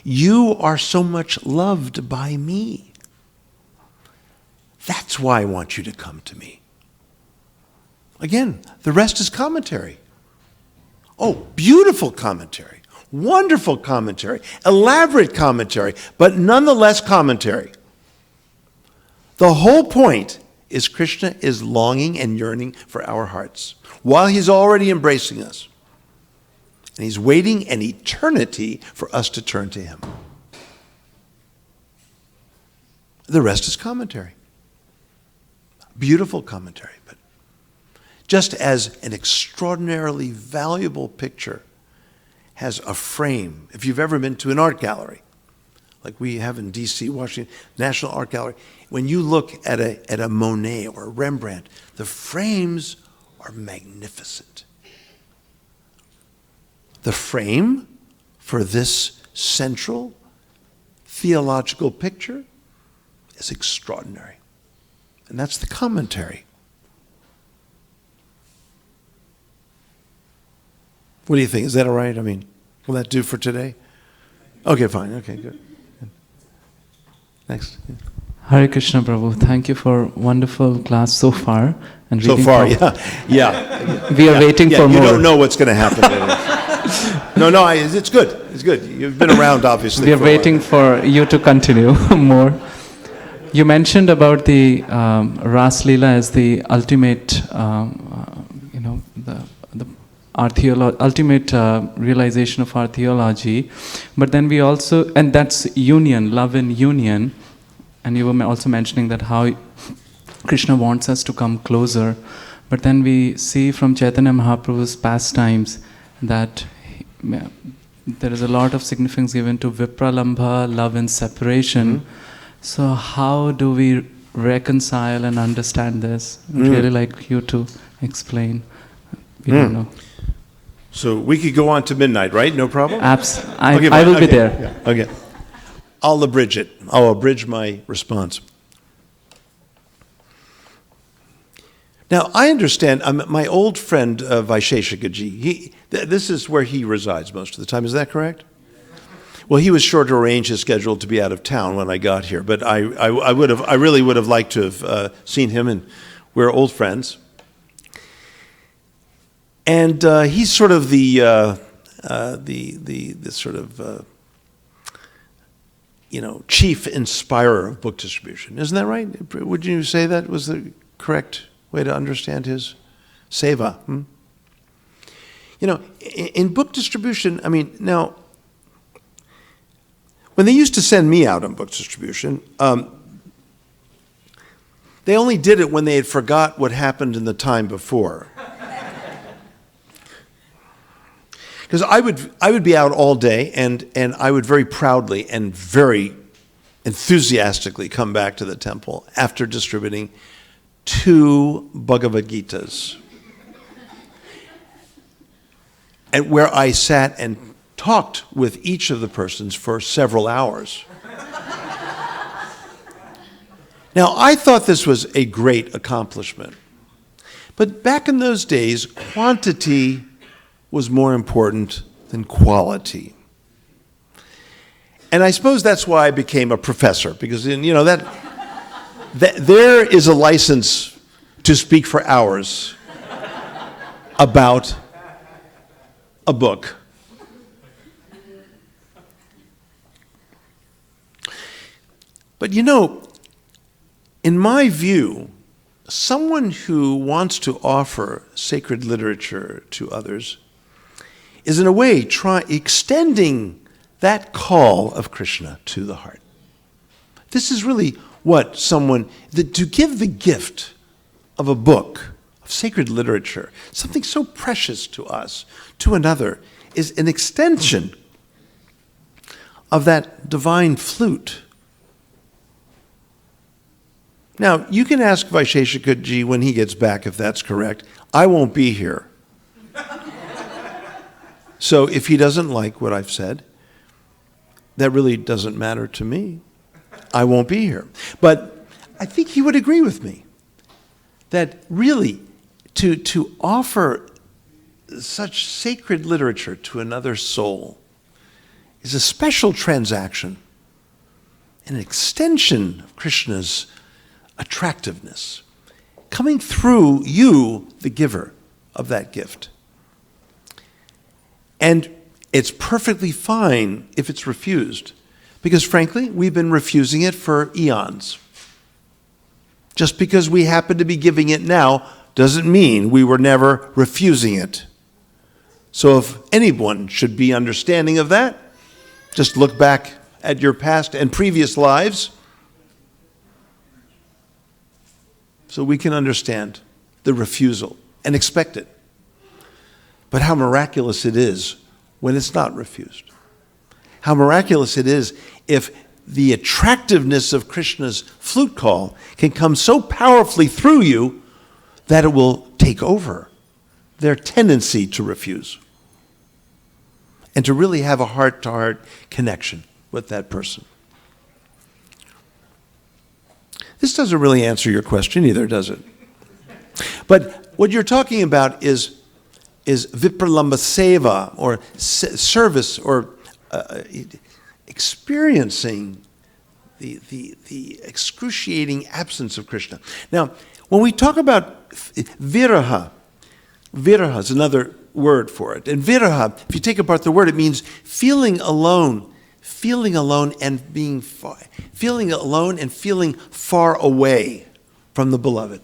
You are so much loved by me. That's why I want you to come to me. Again, the rest is commentary. Oh, beautiful commentary, wonderful commentary, elaborate commentary, but nonetheless commentary. The whole point is Krishna is longing and yearning for our hearts while he's already embracing us. And he's waiting an eternity for us to turn to him. The rest is commentary. Beautiful commentary, but just as an extraordinarily valuable picture has a frame. If you've ever been to an art gallery, like we have in D.C., Washington, National Art Gallery, when you look at a Monet or a Rembrandt, the frames are magnificent. The frame for this central theological picture is extraordinary. And that's the commentary. What do you think? Is that all right? I mean, will that do for today? Okay, fine. Okay, good. Next. Yeah. Hare Krishna Prabhu, thank you for wonderful class so far. And So reading far, for- yeah. We are waiting for You more. don't know what's going to happen later. No, it's good. It's good. You've been around, obviously. We are for a while. waiting for you to continue more. You mentioned about the Ras Leela as the ultimate, our ultimate realization of our theology. But then we also, and that's union, love and union. And you were also mentioning that how Krishna wants us to come closer. But then we see from Chaitanya Mahaprabhu's pastimes that there is a lot of significance given to Vipralambha, love and separation. Mm-hmm. So how do we reconcile and understand this? I'd really like you to explain. We don't know. So we could go on to midnight, right? No problem? I Okay, will be okay. there. Yeah. Okay. I'll abridge it. I'll abridge my response. Now, I understand, my old friend Vaisheshikaji, this is where he resides most of the time, is that correct? Well, he was sure to arrange his schedule to be out of town when I got here, but I really would have liked to have seen him, and we're old friends. And he's sort of the sort of chief inspirer of book distribution. Isn't that right? Would you say that was the correct way to understand his seva? In book distribution, I mean, now, when they used to send me out on book distribution, they only did it when they had forgot what happened in the time before. Because I would be out all day, and I would very proudly and very enthusiastically come back to the temple after distributing 2 Bhagavad Gitas, and where I sat and talked with each of the persons for several hours. Now, I thought this was a great accomplishment. But back in those days, quantity was more important than quality. And I suppose that's why I became a professor, because that there is a license to speak for hours about a book. But in my view, someone who wants to offer sacred literature to others is in a way extending that call of Krishna to the heart. This is really what to give the gift of a book, of sacred literature, something so precious to us, to another, is an extension of that divine flute. Now, you can ask Vaisheshika-ji when he gets back if that's correct. I won't be here. So if he doesn't like what I've said, that really doesn't matter to me. I won't be here. But I think he would agree with me that really to offer such sacred literature to another soul is a special transaction, an extension of Krishna's attractiveness, coming through you, the giver of that gift. And it's perfectly fine if it's refused, because frankly, we've been refusing it for eons. Just because we happen to be giving it now doesn't mean we were never refusing it. So if anyone should be understanding of that, just look back at your past and previous lives so we can understand the refusal and expect it. But how miraculous it is when it's not refused. How miraculous it is if the attractiveness of Krishna's flute call can come so powerfully through you that it will take over their tendency to refuse and to really have a heart-to-heart connection with that person. This doesn't really answer your question either, does it? But what you're talking about is vipralamba seva, or service, or experiencing the excruciating absence of Krishna. Now, when we talk about viraha is another word for it. And viraha, if you take apart the word, it means feeling alone and feeling alone and feeling far away from the beloved.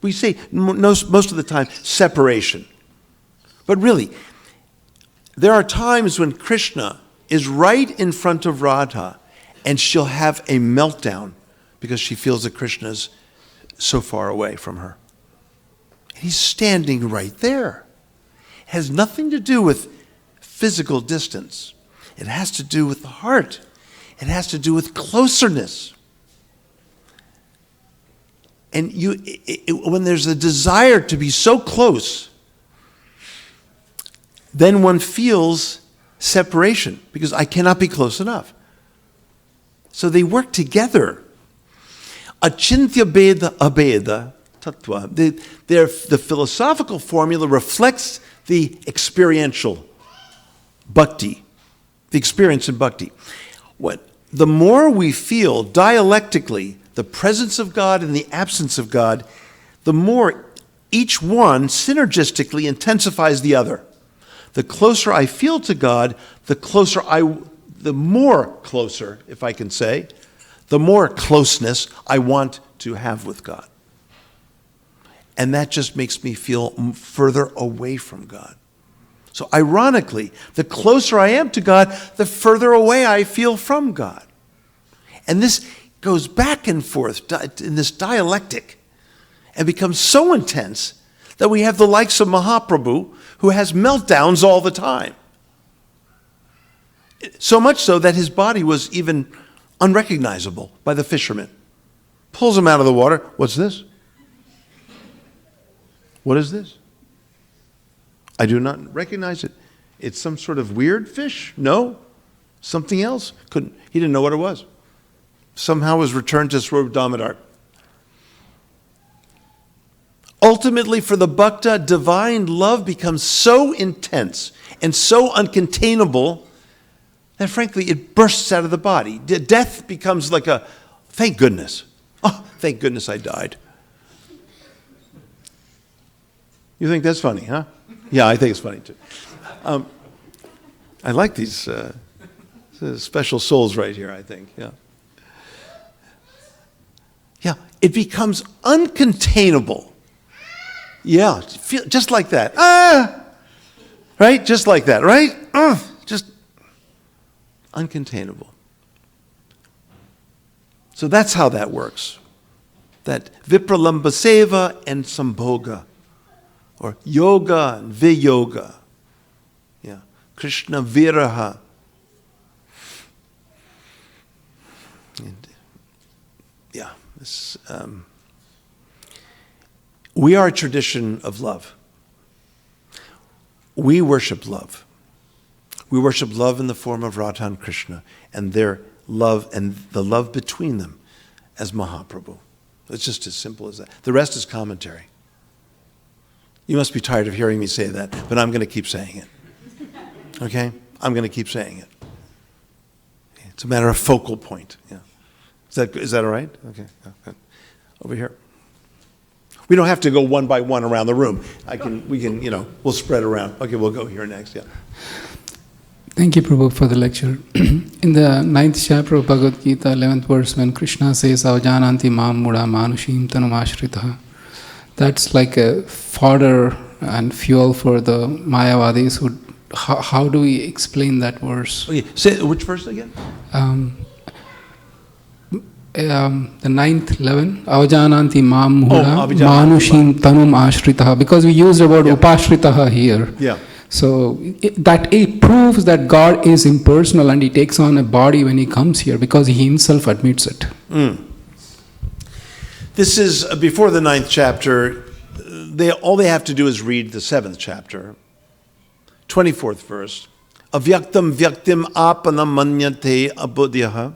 We say most of the time separation. But really, there are times when Krishna is right in front of Radha and she'll have a meltdown because she feels that Krishna is so far away from her. And he's standing right there. It has nothing to do with physical distance. It has to do with the heart. It has to do with closeness. And when there's a desire to be so close, then one feels separation because I cannot be close enough. So they work together. Achintya Beda Abeda Tattva. The philosophical formula reflects the experiential bhakti, the experience in bhakti. The more we feel dialectically the presence of God and the absence of God, the more each one synergistically intensifies the other. The closer I feel to God, the more closer, if I can say, the more closeness I want to have with God. And that just makes me feel further away from God. So ironically, the closer I am to God, the further away I feel from God. And this goes back and forth in this dialectic and becomes so intense that we have the likes of Mahaprabhu, who has meltdowns all the time. So much so that his body was even unrecognizable by the fishermen. Pulls him out of the water. What's this? What is this? I do not recognize it. It's some sort of weird fish? No. Something else? He didn't know what it was. Somehow was returned to Swarup Damodar. Ultimately, for the bhakta, divine love becomes so intense and so uncontainable that, frankly, it bursts out of the body. Death becomes like a, thank goodness. Oh, thank goodness I died. You think that's funny, huh? Yeah, I think it's funny, too. I like these special souls right here, I think, yeah. Yeah, it becomes uncontainable. Yeah, just like that. Right? Just like that, right? Just uncontainable. So that's how that works. That vipralamba seva and sambhoga, or yoga and viyoga. Yeah, Krishna viraha. Yeah. We are a tradition of love. We worship love. We worship love in the form of Radha and Krishna and their love and the love between them as Mahaprabhu. It's just as simple as that. The rest is commentary. You must be tired of hearing me say that, but I'm going to keep saying it. Okay? I'm going to keep saying it. It's a matter of focal point. Yeah. Is that all right? Okay. Good. Over here. We don't have to go one by one around the room. We can, we'll spread around. Okay, we'll go here next. Yeah. Thank you, Prabhu, for the lecture. In the 9th chapter of Bhagavad Gita, 11th verse, when Krishna says, Avajananti mam muda manushim tanum ashritaha, that's like a fodder and fuel for the Mayavadis. How do we explain that verse? Okay, say which verse again? The 9th, 11, Avajananti mam muda Avajananti manushim tanum ashritaha, because we used the word upashritaha here. Yeah. So it proves that God is impersonal and he takes on a body when he comes here because he himself admits it. This is before the 9th chapter. All they have to do is read the 7th chapter, 24th verse. Avyaktam vyaktim apanam manyante abudhyaha.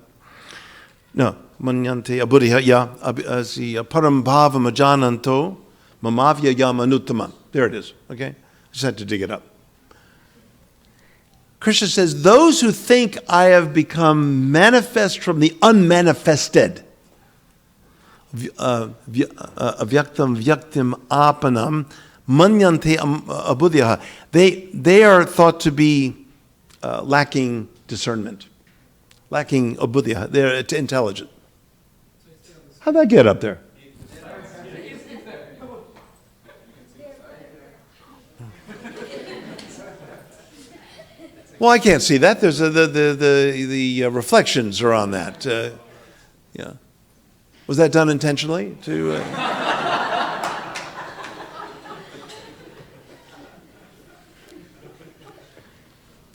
No, manyante abudhya ya param bhavam ajananto mamavya yamanuttamam. There it is. Okay, just had to dig it up. Krishna says, those who think I have become manifest from the unmanifested, avyaktam vyaktim apanam manyante abudhyaha, they are thought to be lacking discernment, lacking abudhya. They're intelligent. How'd that get up there? Well, I can't see that. There's the reflections are on that. Yeah, was that done intentionally?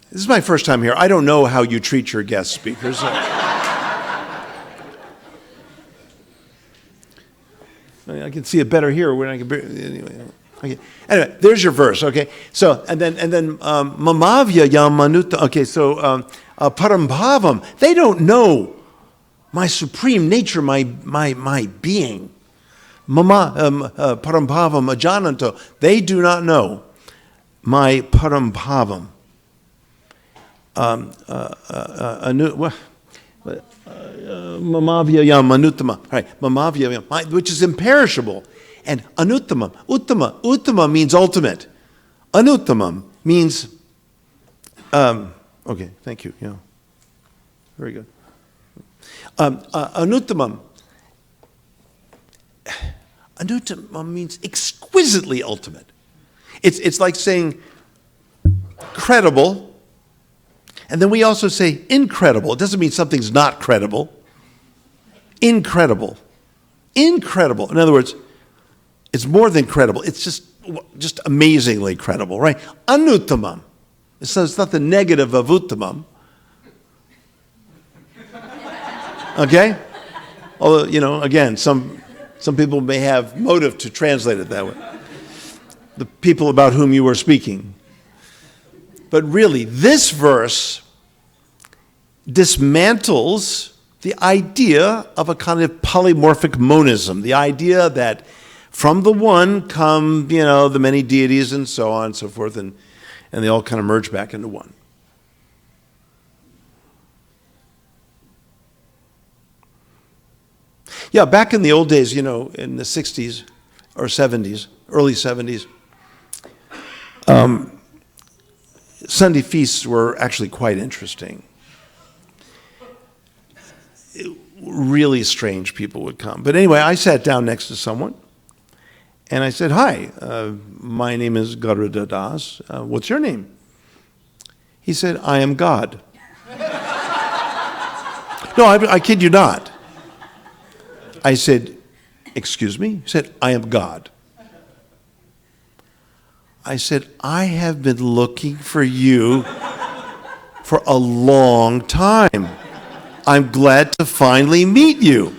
This is my first time here. I don't know how you treat your guest speakers. I can see it better here when I can. Anyway. Okay. Anyway, there's your verse. Okay. So and then mamavya yamanutta. Okay. So parambhavam. They don't know my supreme nature, my being. Parambhavam ajananto. They do not know my parambhavam. Mamavya yamanuttama. Right. Mamavya, which is imperishable. And anuttamam, uttama means ultimate. Anuttamam means, okay, thank you, yeah. Very good. Anuttamam means exquisitely ultimate. It's like saying credible, and then we also say incredible. It doesn't mean something's not credible. Incredible. Incredible. In other words, it's more than credible. It's just amazingly credible, right? Anuttamam. So it's not the negative of uttamam. Okay? Although, again, some people may have motive to translate it that way. The people about whom you were speaking. But really, this verse dismantles the idea of a kind of polymorphic monism, the idea that from the one come, the many deities and so on and so forth, and they all kind of merge back into one. Yeah, back in the old days, in the 60s or 70s, early 70s, Sunday feasts were actually quite interesting. Really strange people would come. But anyway, I sat down next to someone, and I said, hi, my name is Garuda Das. What's your name? He said, I am God. No, I kid you not. I said, excuse me? He said, I am God. I said, I have been looking for you for a long time. I'm glad to finally meet you.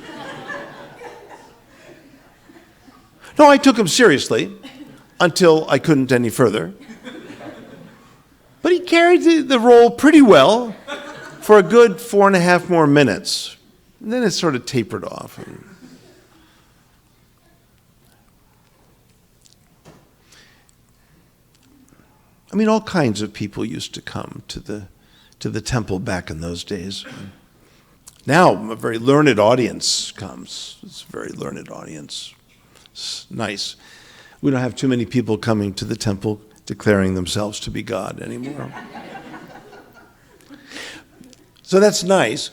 No, I took him seriously until I couldn't any further. But he carried the role pretty well for a good 4.5 more minutes. And then it sort of tapered off. I mean, all kinds of people used to come to the temple back in those days. Now, a very learned audience comes. It's a very learned audience. It's nice. We don't have too many people coming to the temple declaring themselves to be God anymore. So that's nice.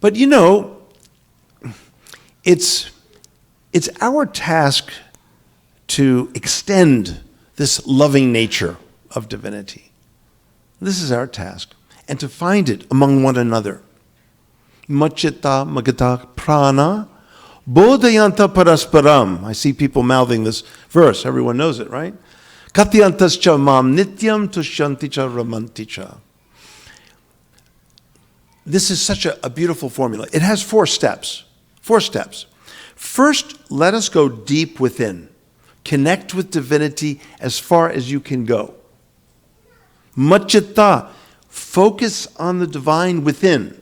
But you know, it's our task to extend this loving nature of divinity. This is our task. And to find it among one another. Machita magata prana bodhayanta parasparam. I see people mouthing this verse. Everyone knows it, right? Katyantascha mam nityam tushyanticha ramanticha. This is such a beautiful formula. It has 4 steps. 4 steps. First, let us go deep within. Connect with divinity as far as you can go. Machita, focus on the divine within.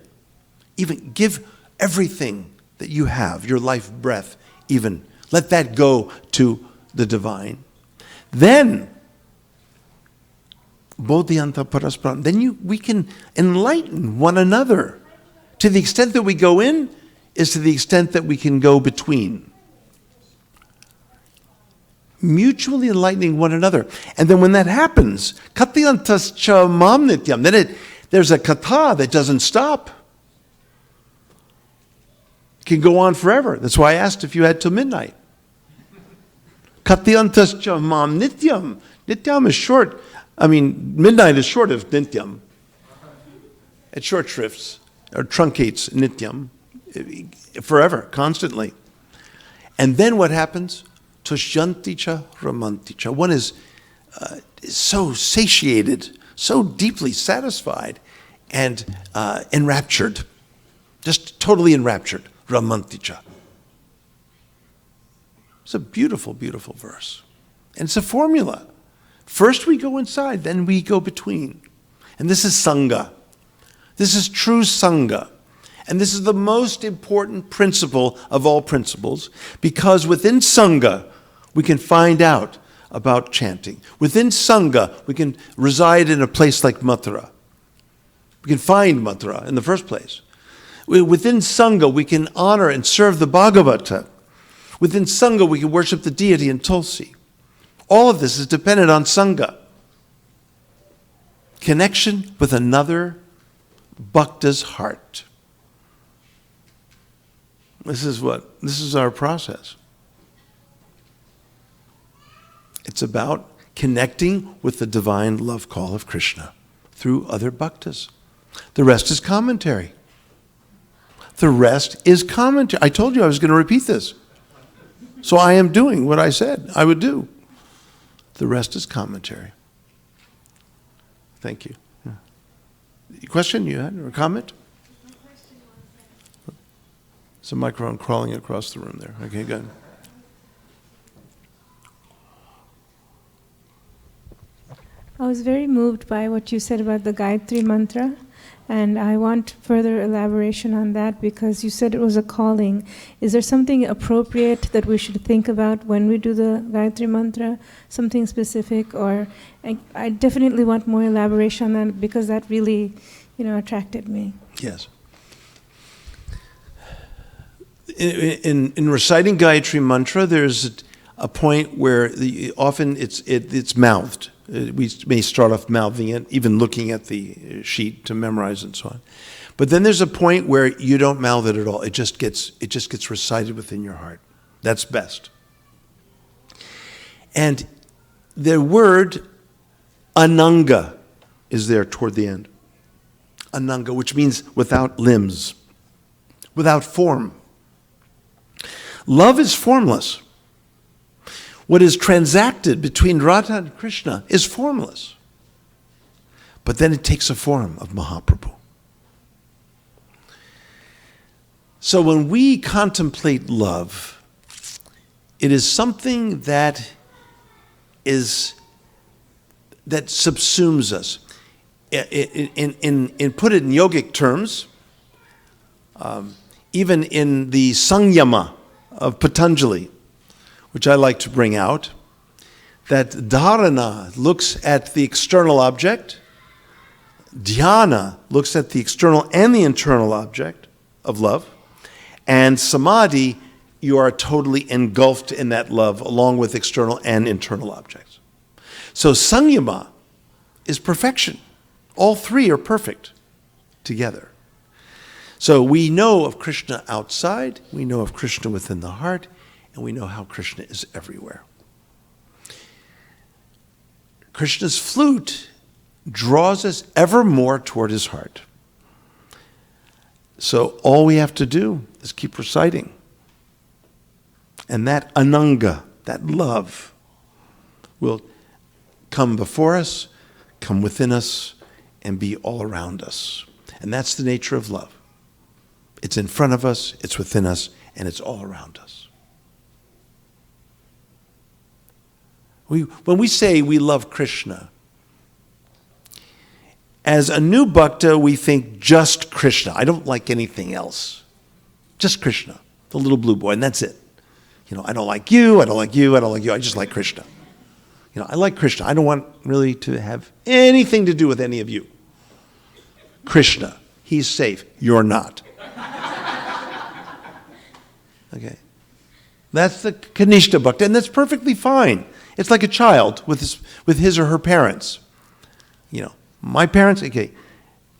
Even give everything that you have, your life breath, even. Let that go to the divine. Then, bodhyanta parasparam, then we can enlighten one another. To the extent that we go in, is to the extent that we can go between. Mutually enlightening one another. And then when that happens, katyantascha mam nityam, then there's a kata that doesn't stop. It can go on forever. That's why I asked if you had till midnight. Katyantascha mam nityam. Nityam is short. I mean, midnight is short of nityam. It short shrifts or truncates nityam forever, constantly. And then what happens? Tushyanticha ramanticha. One is so satiated, so deeply satisfied, and enraptured, just totally enraptured. Ramanticha. It's a beautiful, beautiful verse. And it's a formula. First we go inside, then we go between. And this is Sangha. This is true Sangha. And this is the most important principle of all principles, because within Sangha, we can find out about chanting. Within Sangha, we can reside in a place like Mathura. We can find Mathura in the first place. Within Sangha, we can honor and serve the Bhagavata. Within Sangha, we can worship the deity in Tulsi. All of this is dependent on Sangha. Connection with another bhakta's heart. This is our process. It's about connecting with the divine love call of Krishna through other bhaktas. The rest is commentary. The rest is commentary. I told you I was going to repeat this. So I am doing what I said I would do. The rest is commentary. Thank you. Yeah. Question you had or comment? There's a microphone crawling across the room there. Okay, good. I was very moved by what you said about the Gayatri Mantra, and I want further elaboration on that because you said it was a calling. Is there something appropriate that we should think about when we do the Gayatri Mantra? Something specific? Or I definitely want more elaboration on that because that really, attracted me. Yes. In reciting Gayatri Mantra, there's a point where often it's mouthed. We may start off mouthing it, even looking at the sheet to memorize and so on. But then there's a point where you don't mouth it at all. It just gets recited within your heart. That's best. And the word ananga is there toward the end. Ananga, which means without limbs, without form. Love is formless. What is transacted between Radha and Krishna is formless. But then it takes a form of Mahaprabhu. So when we contemplate love, It is something that subsumes us. Put it in yogic terms, even in the Sangyama of Patanjali, which I like to bring out, that dharana looks at the external object, dhyana looks at the external and the internal object of love, and samadhi, you are totally engulfed in that love along with external and internal objects. So Sangyama is perfection. All three are perfect together. So we know of Krishna outside, we know of Krishna within the heart, and we know how Krishna is everywhere. Krishna's flute draws us ever more toward his heart. So all we have to do is keep reciting. And that ananga, that love, will come before us, come within us, and be all around us. And that's the nature of love. It's in front of us, it's within us, and it's all around us. When we say we love Krishna, as a new bhakta, we think just Krishna. I don't like anything else. Just Krishna, the little blue boy, and that's it. I don't like you, I don't like you, I don't like you, I just like Krishna. I like Krishna. I don't want really to have anything to do with any of you. Krishna, he's safe, you're not. Okay. That's the Kanishta Bhakta, and that's perfectly fine. It's like a child with his or her parents. My parents, okay.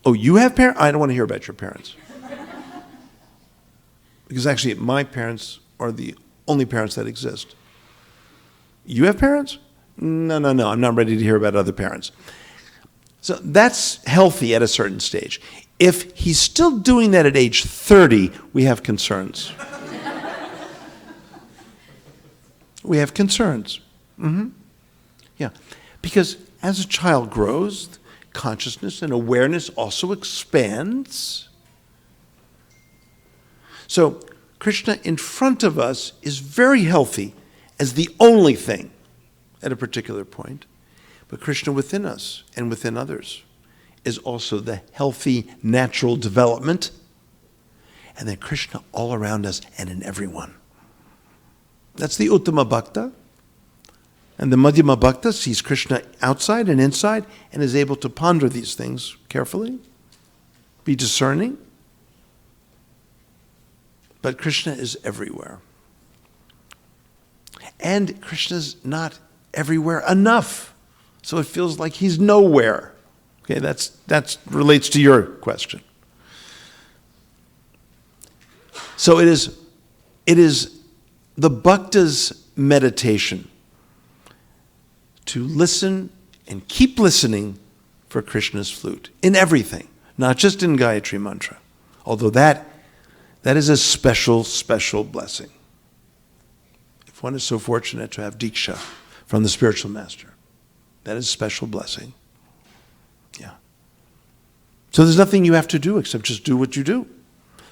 Oh, you have parents? I don't want to hear about your parents. Because actually, my parents are the only parents that exist. You have parents? No, I'm not ready to hear about other parents. So that's healthy at a certain stage. If he's still doing that at age 30, we have concerns. We have concerns. Yeah. Because as a child grows, consciousness and awareness also expands. So Krishna in front of us is very healthy as the only thing at a particular point. But Krishna within us and within others is also the healthy, natural development. And then Krishna all around us and in everyone. That's the Uttama Bhakta. And the Madhyama Bhakta sees Krishna outside and inside and is able to ponder these things carefully, be discerning. But Krishna is everywhere. And Krishna's not everywhere enough. So it feels like he's nowhere. Okay, that relates to your question. So it is the bhakta's meditation to listen and keep listening for Krishna's flute in everything, not just in Gayatri Mantra. Although that is a special, special blessing. If one is so fortunate to have Diksha from the spiritual master, that is a special blessing. Yeah. So there's nothing you have to do except just do what you do.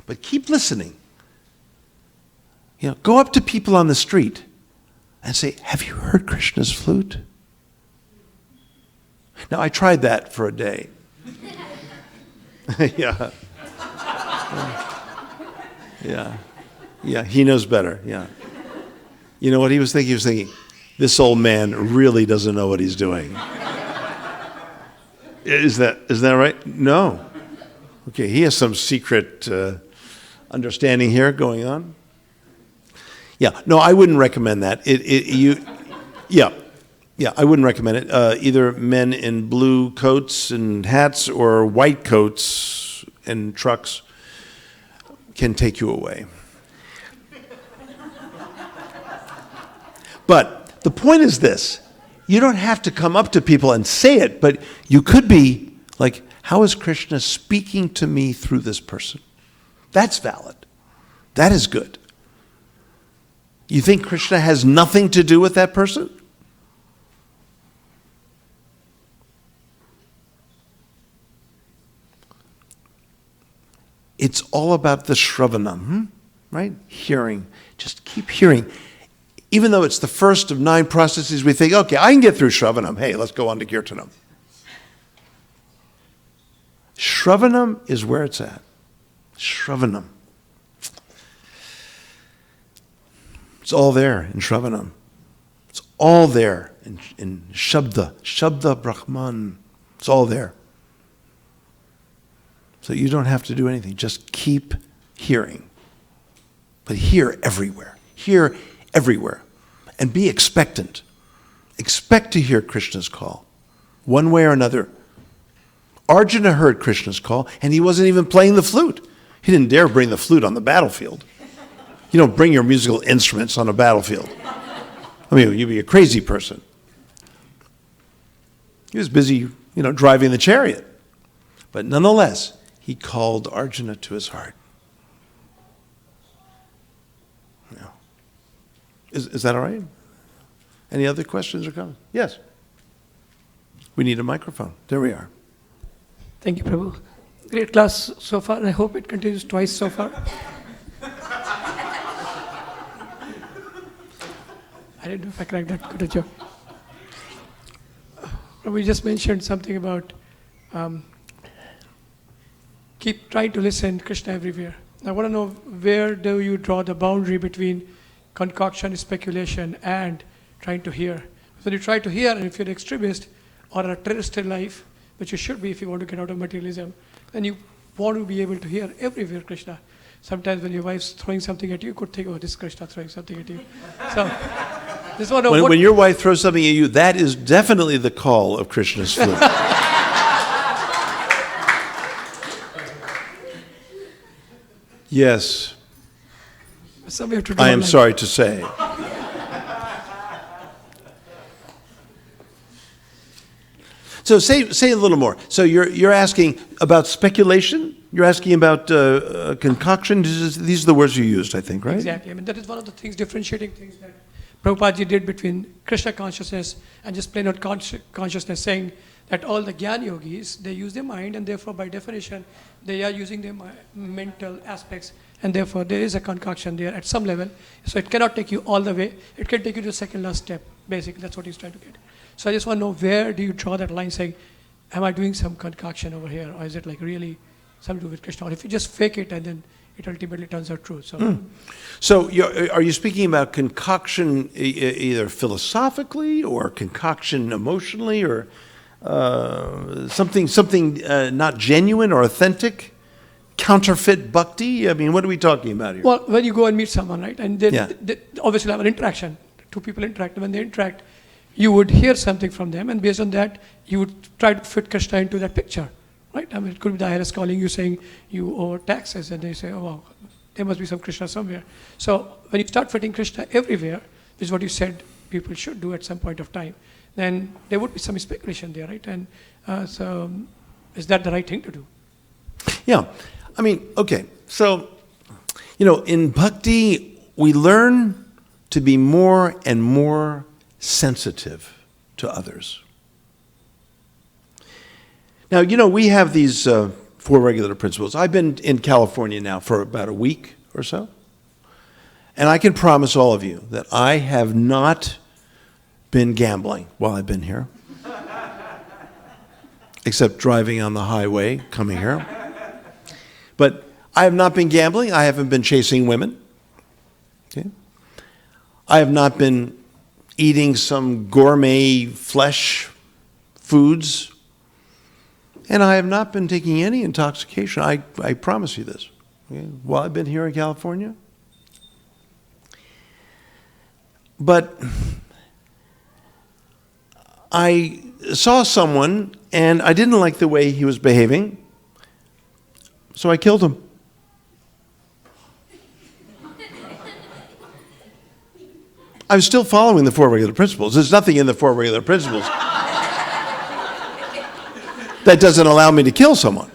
But keep listening. Go up to people on the street and say, have you heard Krishna's flute? Now, I tried that for a day. Yeah. Yeah, he knows better, yeah. You know what he was thinking? He was thinking, this old man really doesn't know what he's doing. Is that right? No. Okay, he has some secret understanding here going on. Yeah, no, I wouldn't recommend that. Yeah, I wouldn't recommend it. Either men in blue coats and hats or white coats and trucks can take you away. But the point is this. You don't have to come up to people and say it, but you could be like, how is Krishna speaking to me through this person? That's valid. That is good. You think Krishna has nothing to do with that person? It's all about the shravanam, right? Hearing. Just keep hearing. even though it's the first of 9 processes, we think, okay, I can get through Shravanam. Hey, let's go on to Kirtanam. Shravanam is where it's at. Shravanam. It's all there in Shravanam. It's all there in Shabda. Shabda Brahman. It's all there. So you don't have to do anything. Just keep hearing. But hear everywhere. Hear everywhere. And be expectant. Expect to hear Krishna's call. One way or another. Arjuna heard Krishna's call, and he wasn't even playing the flute. He didn't dare bring the flute on the battlefield. You don't bring your musical instruments on a battlefield. I mean, you'd be a crazy person. He was busy, driving the chariot. But nonetheless, he called Arjuna to his heart. Yeah. Is that all right? Any other questions or comments? Yes. We need a microphone. There we are. Thank you, Prabhu. Great class so far. I hope it continues twice so far. I didn't know if I cracked that good a joke. We just mentioned something about keep trying to listen Krishna everywhere. I want to know, where do you draw the boundary between concoction, speculation, and trying to hear? When you try to hear, and if you're an extremist or a terrestrial life, which you should be if you want to get out of materialism, then you want to be able to hear everywhere Krishna. Sometimes when your wife's throwing something at you, you could think, oh, this is Krishna throwing something at you. So, just want to know when your wife throws something at you, that is definitely the call of Krishna's flute. Yes. So we have to draw I a am line. sorry to say. So say a little more. So you're asking about speculation? You're asking about concoction? These are the words you used, I think, right? Exactly. I mean, that is one of the things, differentiating things that Prabhupada did between Krishna consciousness and just plain out consciousness, saying that all the Gyan yogis, they use their mind, and therefore by definition, they are using their mental aspects, and therefore there is a concoction there at some level. So it cannot take you all the way. It can take you to the second last step, basically. That's what he's trying to get. So I just want to know, where do you draw that line, saying, am I doing some concoction over here, or is it like really something to do with Krishna? Or if you just fake it and then it ultimately turns out true. So, So are you speaking about concoction either philosophically or concoction emotionally, or something not genuine or authentic? Counterfeit bhakti? I mean, what are we talking about here? well, when you go and meet someone, right, and they Yeah. obviously have an interaction, two people interact, and when they interact, you would hear something from them, and based on that, you would try to fit Krishna into that picture, right? I mean, it could be the IRS calling you saying you owe taxes, and they say, oh, wow, there must be some Krishna somewhere. So when you start fitting Krishna everywhere, which is what you said people should do at some point of time, then there would be some speculation there, right? And so is that the right thing to do? Yeah. I mean, okay. So, in bhakti, we learn to be more and more sensitive to others. Now, we have these 4 regulative principles. I've been in California now for about a week or so. And I can promise all of you that I have not been gambling while I've been here, except driving on the highway coming here. But I have not been gambling. I haven't been chasing women. Okay? I have not been eating some gourmet flesh foods. And I have not been taking any intoxication. I promise you this. Okay? While I've been here in California. But I saw someone, and I didn't like the way he was behaving. So I killed him. I'm still following the 4 regulative principles. There's nothing in the 4 regulative principles that doesn't allow me to kill someone.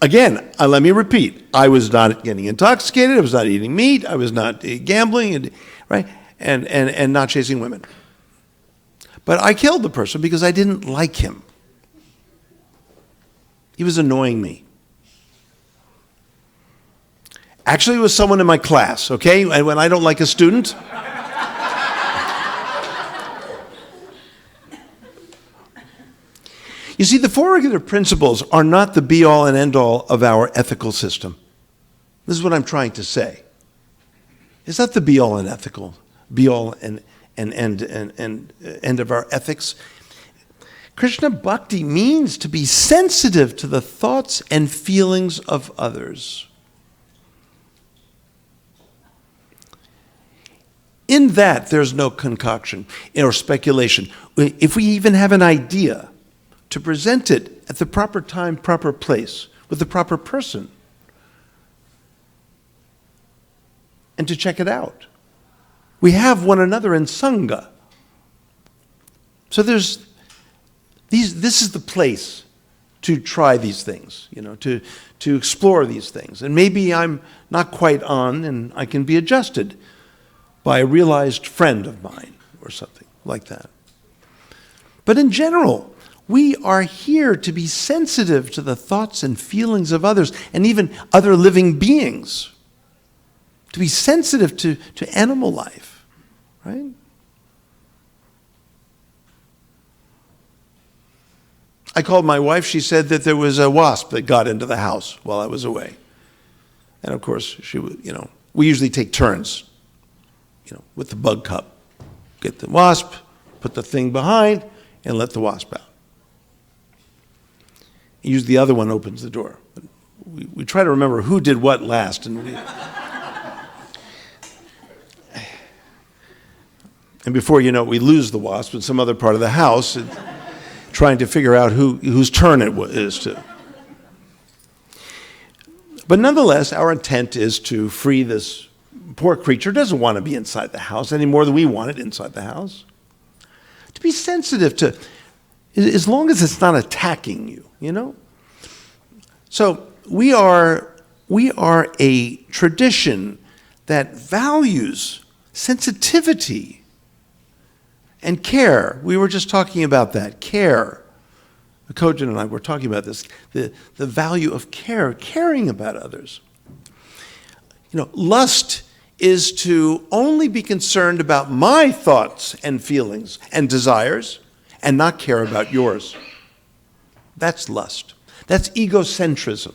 Again, let me repeat. I was not getting intoxicated. I was not eating meat. I was not gambling, right? And not chasing women. But I killed the person because I didn't like him. He was annoying me. Actually, it was someone in my class, okay? And when I don't like a student, You see, the four regulative principles are not the be-all and end-all of our ethical system. This is what I'm trying to say. It's not the be-all and be-all and end of our ethics. Krishna Bhakti means to be sensitive to the thoughts and feelings of others. In that, there's no concoction or speculation. If we even have an idea, to present it at the proper time, proper place, with the proper person, and to check it out. We have one another in Sangha. So this is the place to try these things, to explore these things. And maybe I'm not quite on and I can be adjusted by a realized friend of mine or something like that. But in general, we are here to be sensitive to the thoughts and feelings of others and even other living beings. To be sensitive to animal life, right? I called my wife. She said that there was a wasp that got into the house while I was away. And of course, we usually take turns, with the bug cup. Get the wasp, put the thing behind, and let the wasp out. Usually the other one opens the door. But we try to remember who did what last. And before you know it, we lose the wasp in some other part of the house, trying to figure out whose turn it is to. But nonetheless, our intent is to free this poor creature. Doesn't want to be inside the house any more than we want it inside the house. To be sensitive to, as long as it's not attacking you, So we are a tradition that values sensitivity and care. We were just talking about that, care. Kojin and I were talking about this, the value of caring about others. Lust is to only be concerned about my thoughts and feelings and desires and not care about yours. That's lust. That's egocentrism.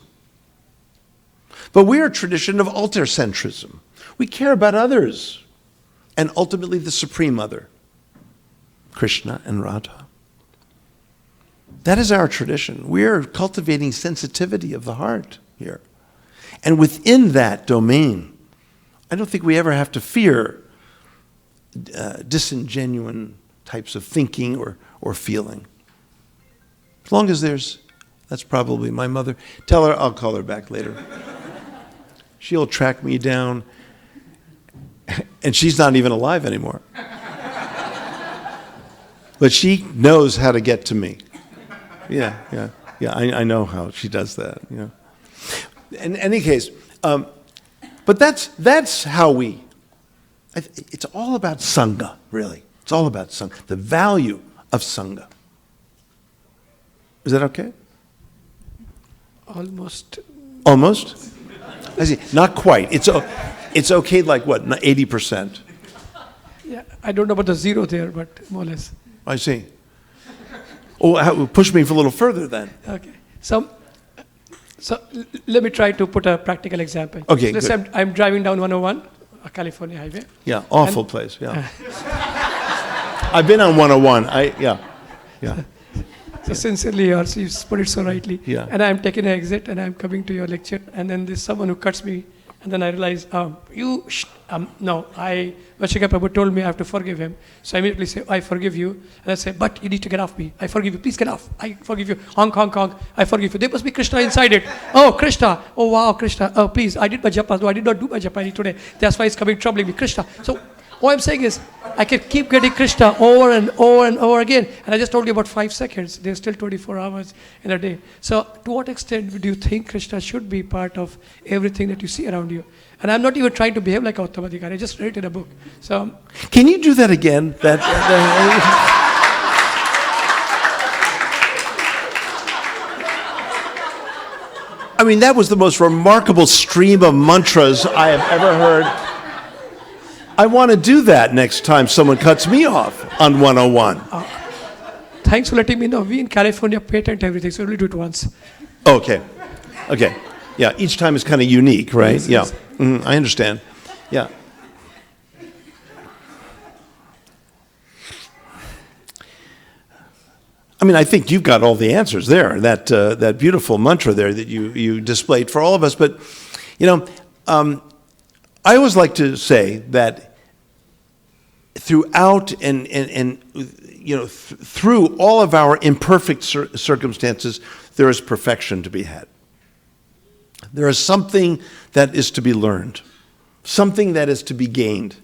But we're a tradition of altercentrism. We care about others and ultimately the Supreme Other, Krishna and Radha. That is our tradition. We're cultivating sensitivity of the heart here. And within that domain, I don't think we ever have to fear disingenuine types of thinking or feeling. As long as that's probably my mother. Tell her I'll call her back later. She'll track me down, and she's not even alive anymore. But she knows how to get to me. Yeah, I know how she does that. In any case, but that's how it's all about Sangha, really. It's all about Sangha, the value of Sangha. Is that okay? Almost. Almost? I see. Not quite. It's okay like what, 80%? Yeah, I don't know about the zero there, but more or less. I see. Oh, push me for a little further then. Okay. So let me try to put a practical example. Okay, Let's good. say I'm driving down 101, a California highway. Yeah, awful place, yeah. I've been on 101, yeah. So sincerely yours, you put it so rightly. Yeah. And I'm taking an exit and I'm coming to your lecture, and then there's someone who cuts me, and then I realize, Vachika Prabhu told me I have to forgive him. So I immediately say, I forgive you. And I say, but you need to get off me. I forgive you. Please get off. I forgive you. Hong Kong. I forgive you. There must be Krishna inside it. Oh, Krishna. Oh, wow, Krishna. Oh, please. I did my japa. No, I did not do my japa today. That's why it's coming troubling me. Krishna. So what I'm saying is, I can keep getting Krishna over and over and over again. And I just told you about 5 seconds. There's still 24 hours in a day. So to what extent do you think Krishna should be part of everything that you see around you? And I'm not even trying to behave like Uttamadhikari. I just read it in a book. So can you do that again? I mean, that was the most remarkable stream of mantras I have ever heard. I want to do that next time someone cuts me off on 101. thanks for letting me know. We in California patent everything, so we'll do it once. Okay. Okay. Yeah, each time is kind of unique, right? Yes, Yeah. yes. I understand. Yeah. I mean, I think you've got all the answers there. That beautiful mantra there that you displayed for all of us. But, I always like to say that throughout through all of our imperfect circumstances, there is perfection to be had. There is something that is to be learned, something that is to be gained.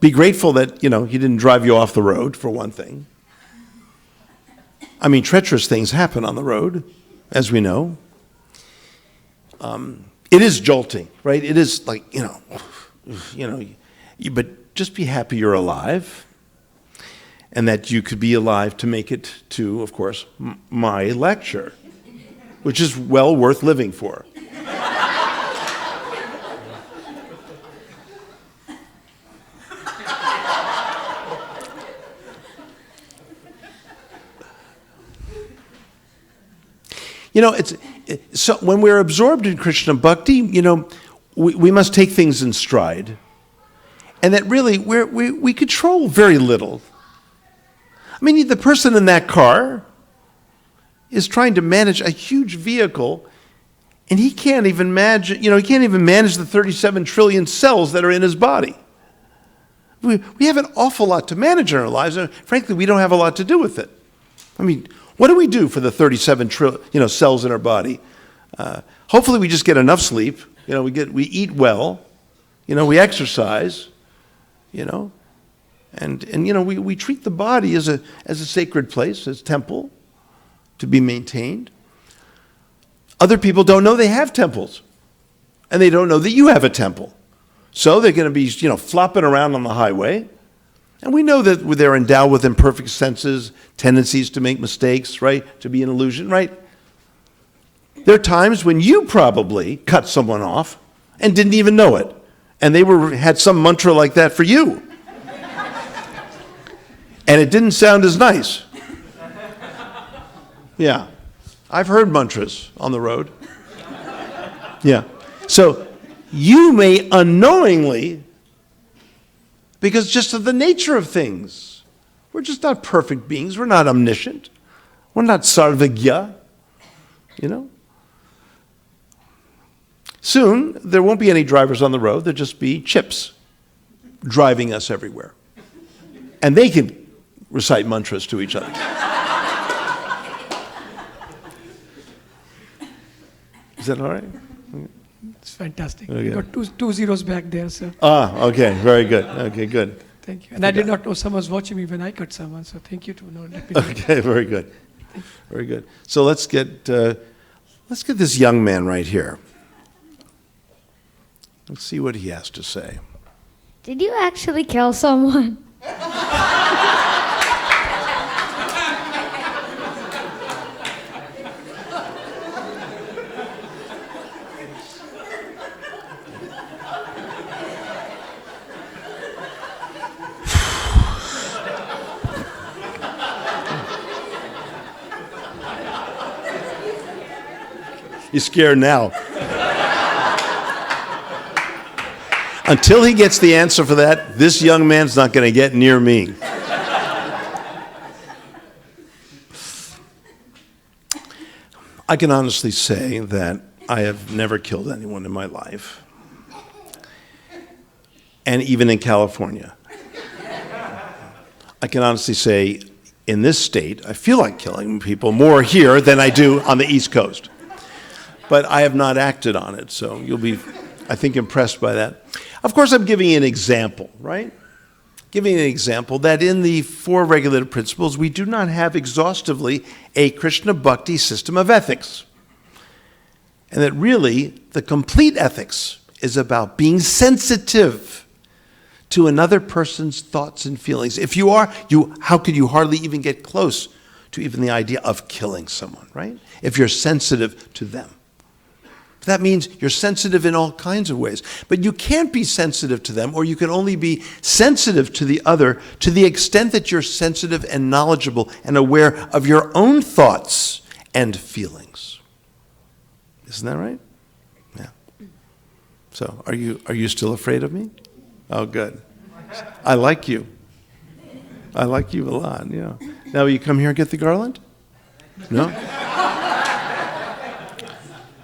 Be grateful that, he didn't drive you off the road, for one thing. I mean, treacherous things happen on the road, as we know. It is jolting, right? It is like, but just be happy you're alive and that you could be alive to make it to, of course, my lecture, which is well worth living for. So when we're absorbed in Krishna Bhakti, we must take things in stride. And that really, we control very little. I mean, the person in that car is trying to manage a huge vehicle, and he can't even manage, the 37 trillion cells that are in his body. We have an awful lot to manage in our lives, and frankly, we don't have a lot to do with it. I mean, what do we do for the 37 trillion, cells in our body? Hopefully we just get enough sleep. We eat well. We exercise. We treat the body as a sacred place, as a temple to be maintained. Other people don't know they have temples, and they don't know that you have a temple. So they're going to be, flopping around on the highway. And we know that they're endowed with imperfect senses, tendencies to make mistakes, right? To be an illusion, right? There are times when you probably cut someone off and didn't even know it. And they had some mantra like that for you. And it didn't sound as nice. Yeah. I've heard mantras on the road. Yeah. So you may unknowingly, because just of the nature of things, we're just not perfect beings. We're not omniscient. We're not sarvagya, Soon, there won't be any drivers on the road. There'll just be chips driving us everywhere. And they can recite mantras to each other. Is that all right? It's fantastic. Okay. You got two zeros back there, sir. Okay, very good. Okay, good. Thank you. And I did not know someone's watching me when I cut someone, so thank you to let me know. Okay, very good. Very good. So let's get this young man right here. Let's see what he has to say. Did you actually kill someone? He's scared now. Until he gets the answer for that, this young man's not going to get near me. I can honestly say that I have never killed anyone in my life. And even in California. I can honestly say, in this state, I feel like killing people more here than I do on the East Coast. But I have not acted on it, so you'll be, I think, impressed by that. Of course, I'm giving you an example, right? Giving an example that in the 4 regulative principles, we do not have exhaustively a Krishna Bhakti system of ethics. And that really, the complete ethics is about being sensitive to another person's thoughts and feelings. If you are, how could you hardly even get close to even the idea of killing someone, right? If you're sensitive to them. That means you're sensitive in all kinds of ways. But you can't be sensitive to them, or you can only be sensitive to the other to the extent that you're sensitive and knowledgeable and aware of your own thoughts and feelings. Isn't that right? Yeah. So, are you still afraid of me? Oh, good. I like you. I like you a lot, yeah. Now, will you come here and get the garland? No?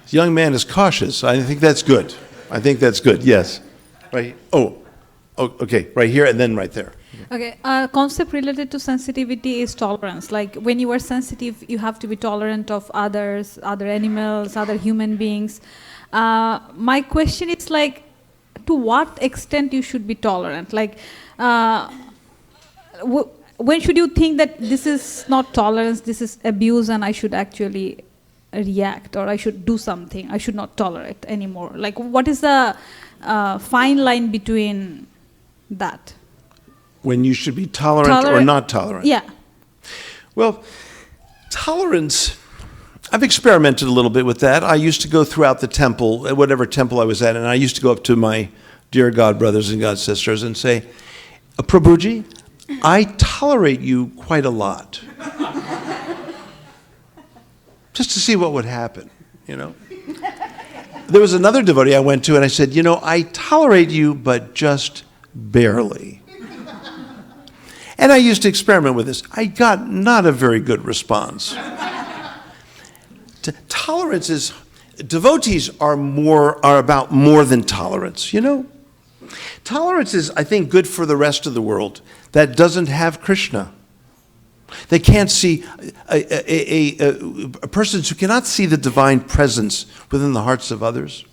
This young man is cautious. I think that's good. I think that's good, yes. Right. Oh, okay, right here and then right there. Okay, concept related to sensitivity is tolerance. Like when you are sensitive, you have to be tolerant of others, other animals, other human beings. My question is like, to what extent you should be tolerant? Like, when should you think that this is not tolerance, this is abuse, and I should actually react, or I should do something, I should not tolerate anymore? Like, what is the fine line between that? When you should be tolerant or not tolerant? Yeah. Well, tolerance, I've experimented a little bit with that. I used to go throughout the temple, whatever temple I was at, and I used to go up to my dear God brothers and God sisters and say, Prabhuji, I tolerate you quite a lot. Just to see what would happen, you know. There was another devotee I went to and I said, you know, I tolerate you, but just barely. And I used to experiment with this. I got not a very good response. Tolerance is, devotees are about more than tolerance, you know. Tolerance is, I think, good for the rest of the world that doesn't have Krishna. They can't see, persons who cannot see the divine presence within the hearts of others.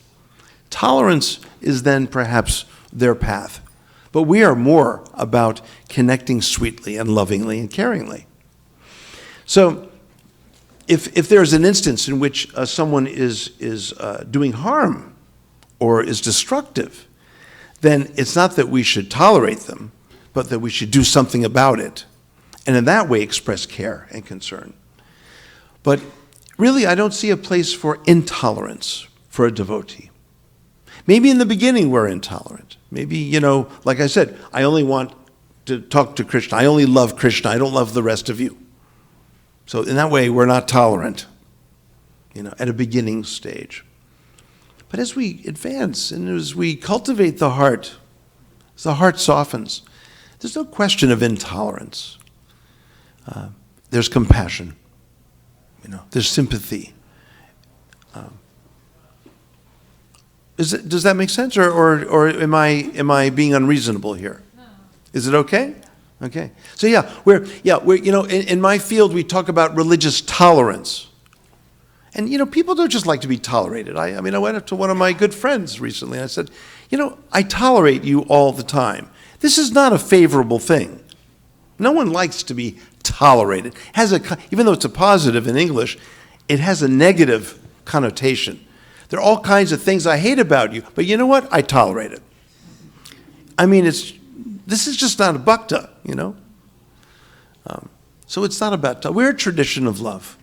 Tolerance is then perhaps their path. But we are more about connecting sweetly and lovingly and caringly. So if there's an instance in which someone is doing harm or is destructive, then it's not that we should tolerate them, but that we should do something about it, and in that way express care and concern. But really, I don't see a place for intolerance for a devotee. Maybe in the beginning we're intolerant. Maybe, you know, like I said, I only want to talk to Krishna. I only love Krishna. I don't love the rest of you. So in that way, we're not tolerant, you know, at a beginning stage. But as we advance and as we cultivate the heart, as the heart softens, there's no question of intolerance. There's compassion, you know, there's sympathy. Does that make sense, or am I being unreasonable here? No. Is it okay? Okay. So we're you know, in my field we talk about religious tolerance. And, you know, people don't just like to be tolerated. I mean, I went up to one of my good friends recently and I said, you know, I tolerate you all the time. This is not a favorable thing. No one likes to be tolerated. Even though it's a positive in English, it has a negative connotation. There are all kinds of things I hate about you, but you know what? I tolerate it. I mean, this is just not a bhakta, you know? So it's not about, we're a tradition of love.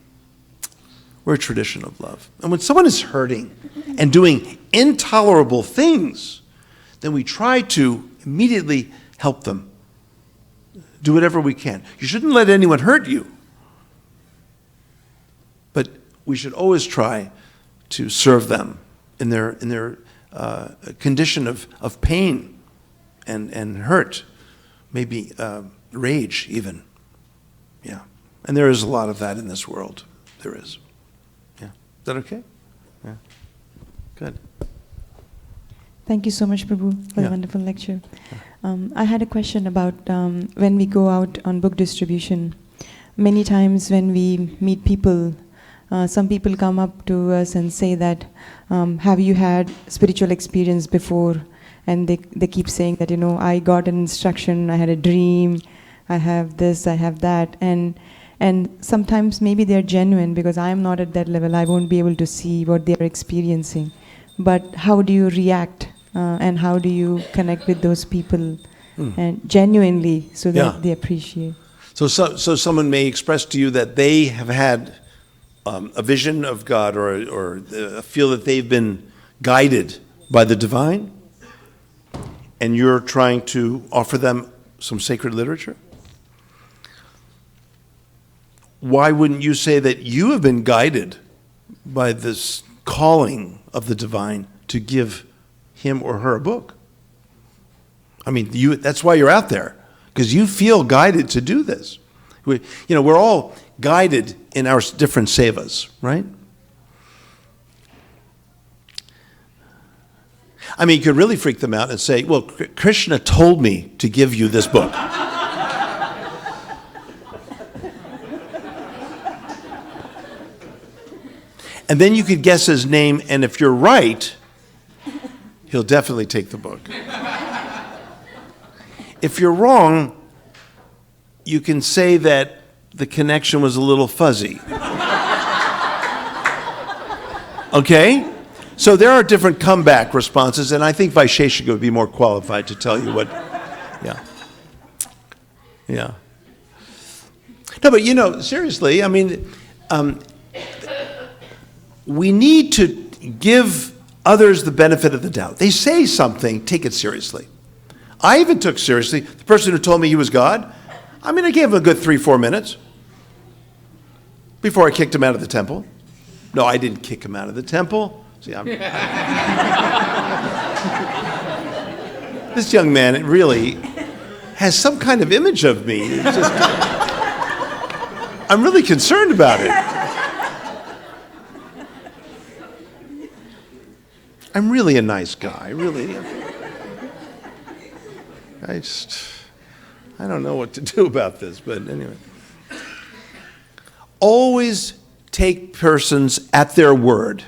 We're a tradition of love. And when someone is hurting and doing intolerable things, then we try to immediately help them. Do whatever we can. You shouldn't let anyone hurt you. But we should always try to serve them in their condition of pain and hurt, maybe rage even. Yeah. And there is a lot of that in this world. There is. Yeah. Is that okay? Yeah. Good. Thank you so much, Prabhu, for the wonderful lecture. I had a question about when we go out on book distribution. Many times when we meet people, some people come up to us and say that, have you had spiritual experience before? And they keep saying that, you know, I got an instruction, I had a dream, I have this, I have that. And sometimes maybe they're genuine because I am not at that level. I won't be able to see what they're experiencing. But how do you react and how do you connect with those people and genuinely so that they appreciate? So someone may express to you that they have had a vision of God or feel that they've been guided by the divine, and you're trying to offer them some sacred literature, why wouldn't you say that you have been guided by this calling of the divine to give him or her a book? I mean, that's why you're out there, because you feel guided to do this. We're all guided in our different sevas, right? I mean, you could really freak them out and say, well, Krishna told me to give you this book. And then you could guess his name, and if you're right, he'll definitely take the book. If you're wrong, you can say that the connection was a little fuzzy. Okay? So there are different comeback responses, and I think Vaisheshika would be more qualified to tell you what. Yeah. No, but seriously, I mean, we need to give others the benefit of the doubt. They say something, take it seriously. I even took seriously the person who told me he was God. I mean, I gave him a good 3-4 minutes before I kicked him out of the temple. No, I didn't kick him out of the temple. See, this young man really has some kind of image of me. It's just, I'm really concerned about it. I'm really a nice guy, really. I don't know what to do about this, but anyway. Always take persons at their word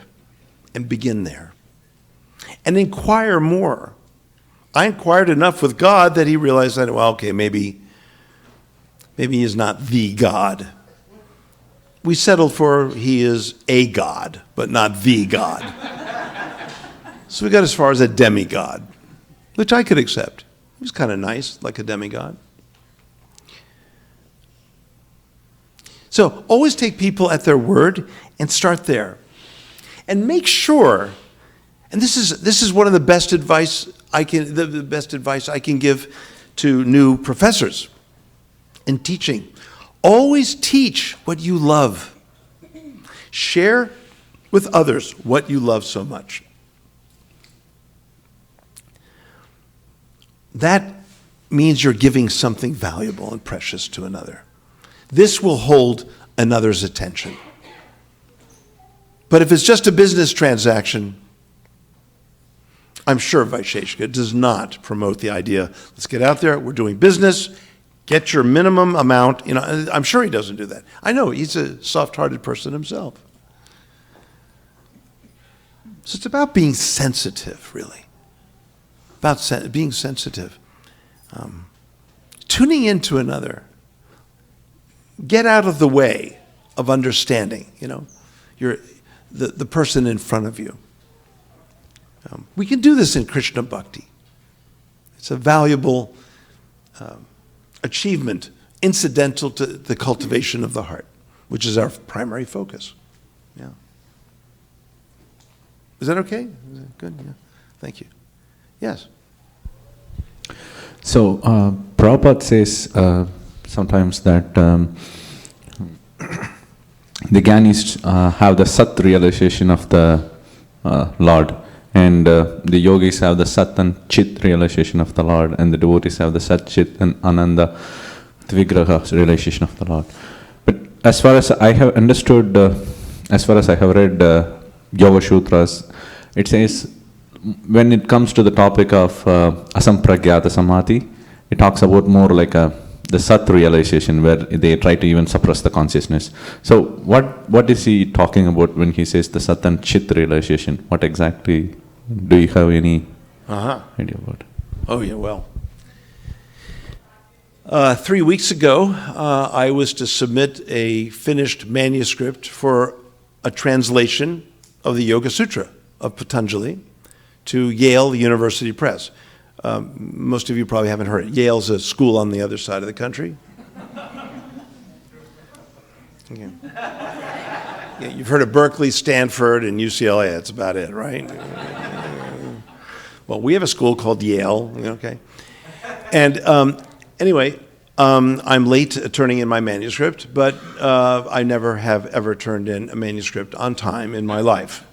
and begin there. And inquire more. I inquired enough with God that he realized that, well, okay, maybe he is not the God. We settled for he is a God, but not the God. So we got as far as a demigod, which I could accept. He was kind of nice, like a demigod. So always take people at their word and start there. And make sure, and this is one of the best advice the best advice I can give to new professors in teaching. Always teach what you love. Share with others what you love so much. That means you're giving something valuable and precious to another. This will hold another's attention. But if it's just a business transaction, I'm sure Vaisheshika does not promote the idea, let's get out there, we're doing business, get your minimum amount. I'm sure he doesn't do that. I know, he's a soft-hearted person himself. So it's about being sensitive, really. About being sensitive. Tuning into another. Get out of the way of understanding, you're the person in front of you. We can do this in Krishna Bhakti. It's a valuable achievement incidental to the cultivation of the heart, which is our primary focus. Yeah. Is that okay? Is that good? Yeah. Thank you. Yes. So, Prabhupada says sometimes that the Gyanis have the Sat realization of the Lord, and the Yogis have the Sat and Chit realization of the Lord, and the devotees have the Sat, Chit and Ananda Vigraha realization of the Lord. But as far as I have understood, as far as I have read Yoga Sutras, it says when it comes to the topic of asampragyata samadhi, it talks about more like the Sat realization, where they try to even suppress the consciousness. So what is he talking about when he says the Sat and Chit realization? What exactly, do you have any idea about it? Oh yeah, well. 3 weeks ago, I was to submit a finished manuscript for a translation of the Yoga Sutra of Patanjali to Yale University Press. Most of you probably haven't heard it. Yale's a school on the other side of the country. Okay. Yeah, you've heard of Berkeley, Stanford, and UCLA. That's about it, right? Well, we have a school called Yale, okay? And anyway, I'm late turning in my manuscript, but I never have ever turned in a manuscript on time in my life.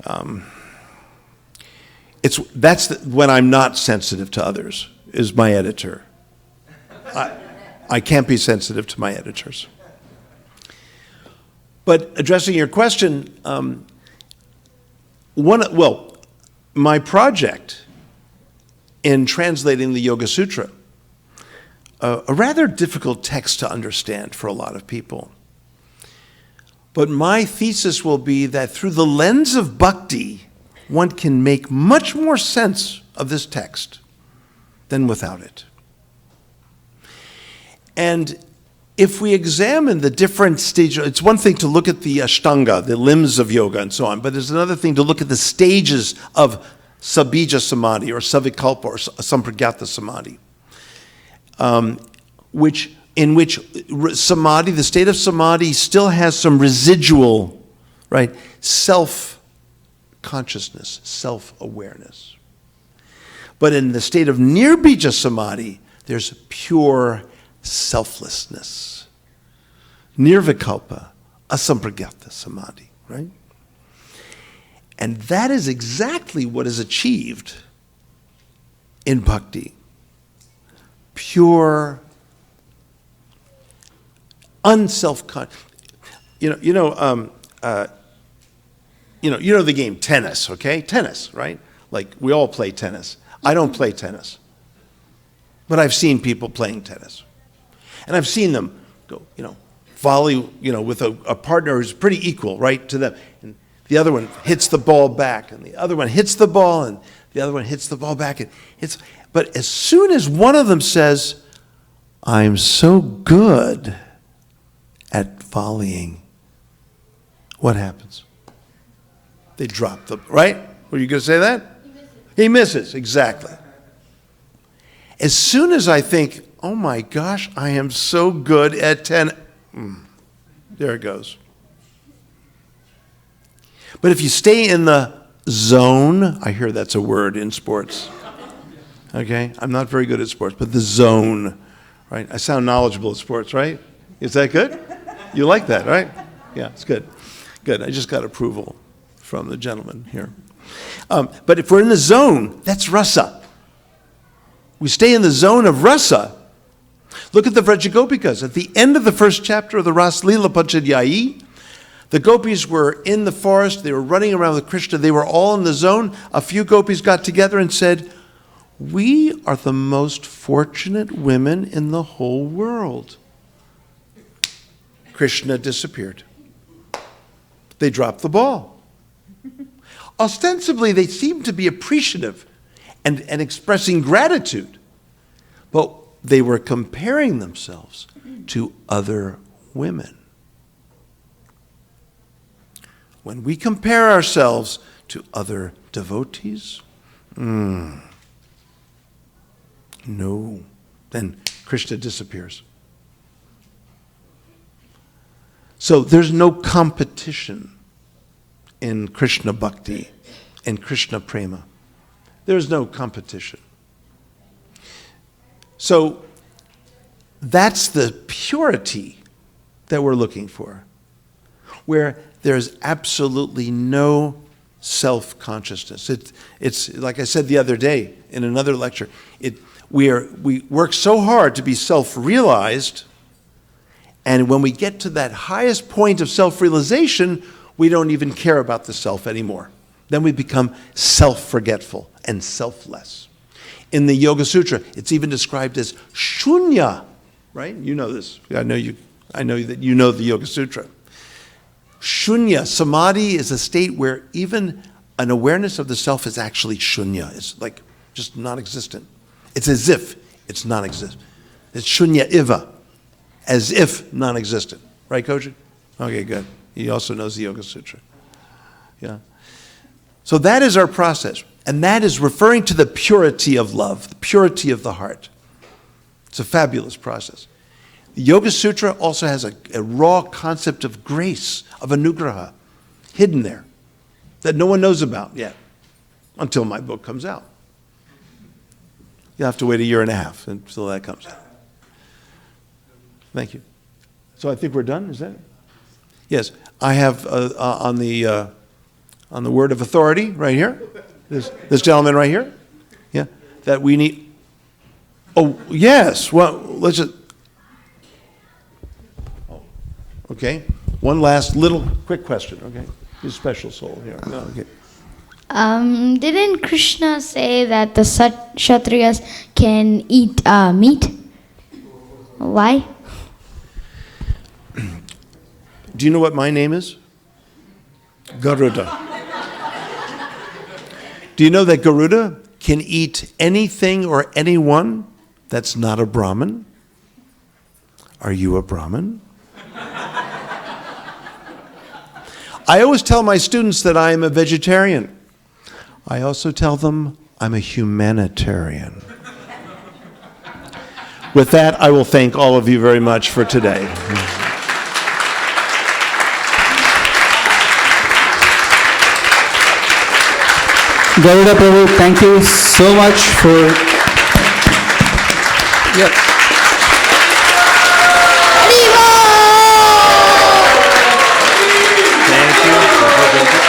When I'm not sensitive to others, is my editor. I can't be sensitive to my editors. But addressing your question, my project in translating the Yoga Sutra, a rather difficult text to understand for a lot of people. But my thesis will be that through the lens of bhakti, one can make much more sense of this text than without it. And if we examine the different stages, it's one thing to look at the ashtanga, the limbs of yoga and so on, but there's another thing to look at the stages of sabija samadhi or savikalpa or sampragyata samadhi, in which samadhi, the state of samadhi, still has some residual, right, self-consciousness, self-awareness. But in the state of nirbija samadhi, there's pure selflessness. Nirvikalpa, asampragyata samadhi, right? And that is exactly what is achieved in bhakti. Pure, unself-conscious. You know the game tennis, okay? Tennis, right? Like we all play tennis. I don't play tennis, but I've seen people playing tennis, and I've seen them go, volley, with a partner who's pretty equal, right, to them. And the other one hits the ball back, and the other one hits the ball, and the other one hits the ball back. And but as soon as one of them says, "I'm so good at volleying," what happens? They drop right? Were you going to say that? He misses, exactly. As soon as I think, oh my gosh, I am so good at tennis, there it goes. But if you stay in the zone, I hear that's a word in sports. Okay? I'm not very good at sports, but the zone, right? I sound knowledgeable at sports, right? Is that good? You like that, right? Yeah, it's good. Good. I just got approval from the gentleman here. But if we're in the zone, that's rasa. We stay in the zone of rasa. Look at the Vrajagopikas. At the end of the first chapter of the Ras Lila Panchadhyayi, the gopis were in the forest. They were running around with Krishna. They were all in the zone. A few gopis got together and said, "We are the most fortunate women in the whole world." Krishna disappeared. They dropped the ball. Ostensibly, they seemed to be appreciative and expressing gratitude, but they were comparing themselves to other women. When we compare ourselves to other devotees, no, then Krishna disappears. So there's no competition in Krishna Bhakti and Krishna Prema. There's no competition. So that's the purity that we're looking for, where there's absolutely no self-consciousness. It's like I said the other day in another lecture, we work so hard to be self-realized, and when we get to that highest point of self-realization, we don't even care about the self anymore. Then we become self-forgetful and selfless. In the Yoga Sutra, it's even described as shunya, right? You know this. I know that you know the Yoga Sutra. Shunya, samadhi, is a state where even an awareness of the self is actually shunya. It's like just non-existent. It's as if it's non-existent. It's shunya iva, as if non-existent. Right, Kojit? Okay, good. He also knows the Yoga Sutra. Yeah. So that is our process. And that is referring to the purity of love, the purity of the heart. It's a fabulous process. The Yoga Sutra also has a raw concept of grace, of anugraha, hidden there, that no one knows about yet, until my book comes out. You'll have to wait 1.5 years until that comes out. Thank you. So I think we're done, is that it? Yes, I have on the word of authority right here, this gentleman right here, yeah, that we need, oh, yes, well, let's just, oh, okay, one last little quick question, okay, his special soul here, no, okay. Didn't Krishna say that the Kshatriyas can eat meat? Why? Do you know what my name is? Garuda. Do you know that Garuda can eat anything or anyone that's not a Brahmin? Are you a Brahmin? I always tell my students that I am a vegetarian. I also tell them I'm a humanitarian. With that, I will thank all of you very much for today. Garuda Prabhu, thank you so much for... Yep. Thank you.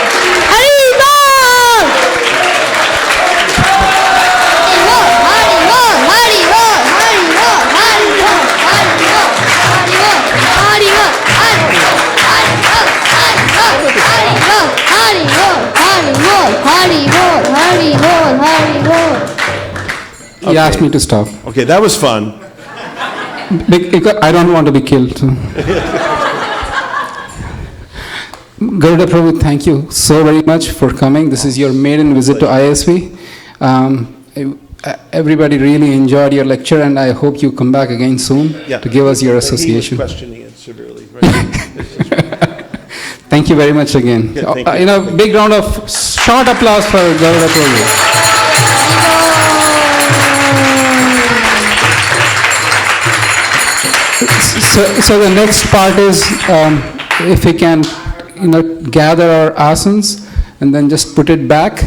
He asked me to stop. Okay, that was fun. Because I don't want to be killed. Garuda Prabhu, thank you so very much for coming. This is your maiden visit to ISV. Everybody really enjoyed your lecture, and I hope you come back again soon to give us your association. He was questioning it severely. Right? Thank you very much again. Yeah, big round of short applause for Garuda Prabhu. So the next part is if we can gather our asanas and then just put it back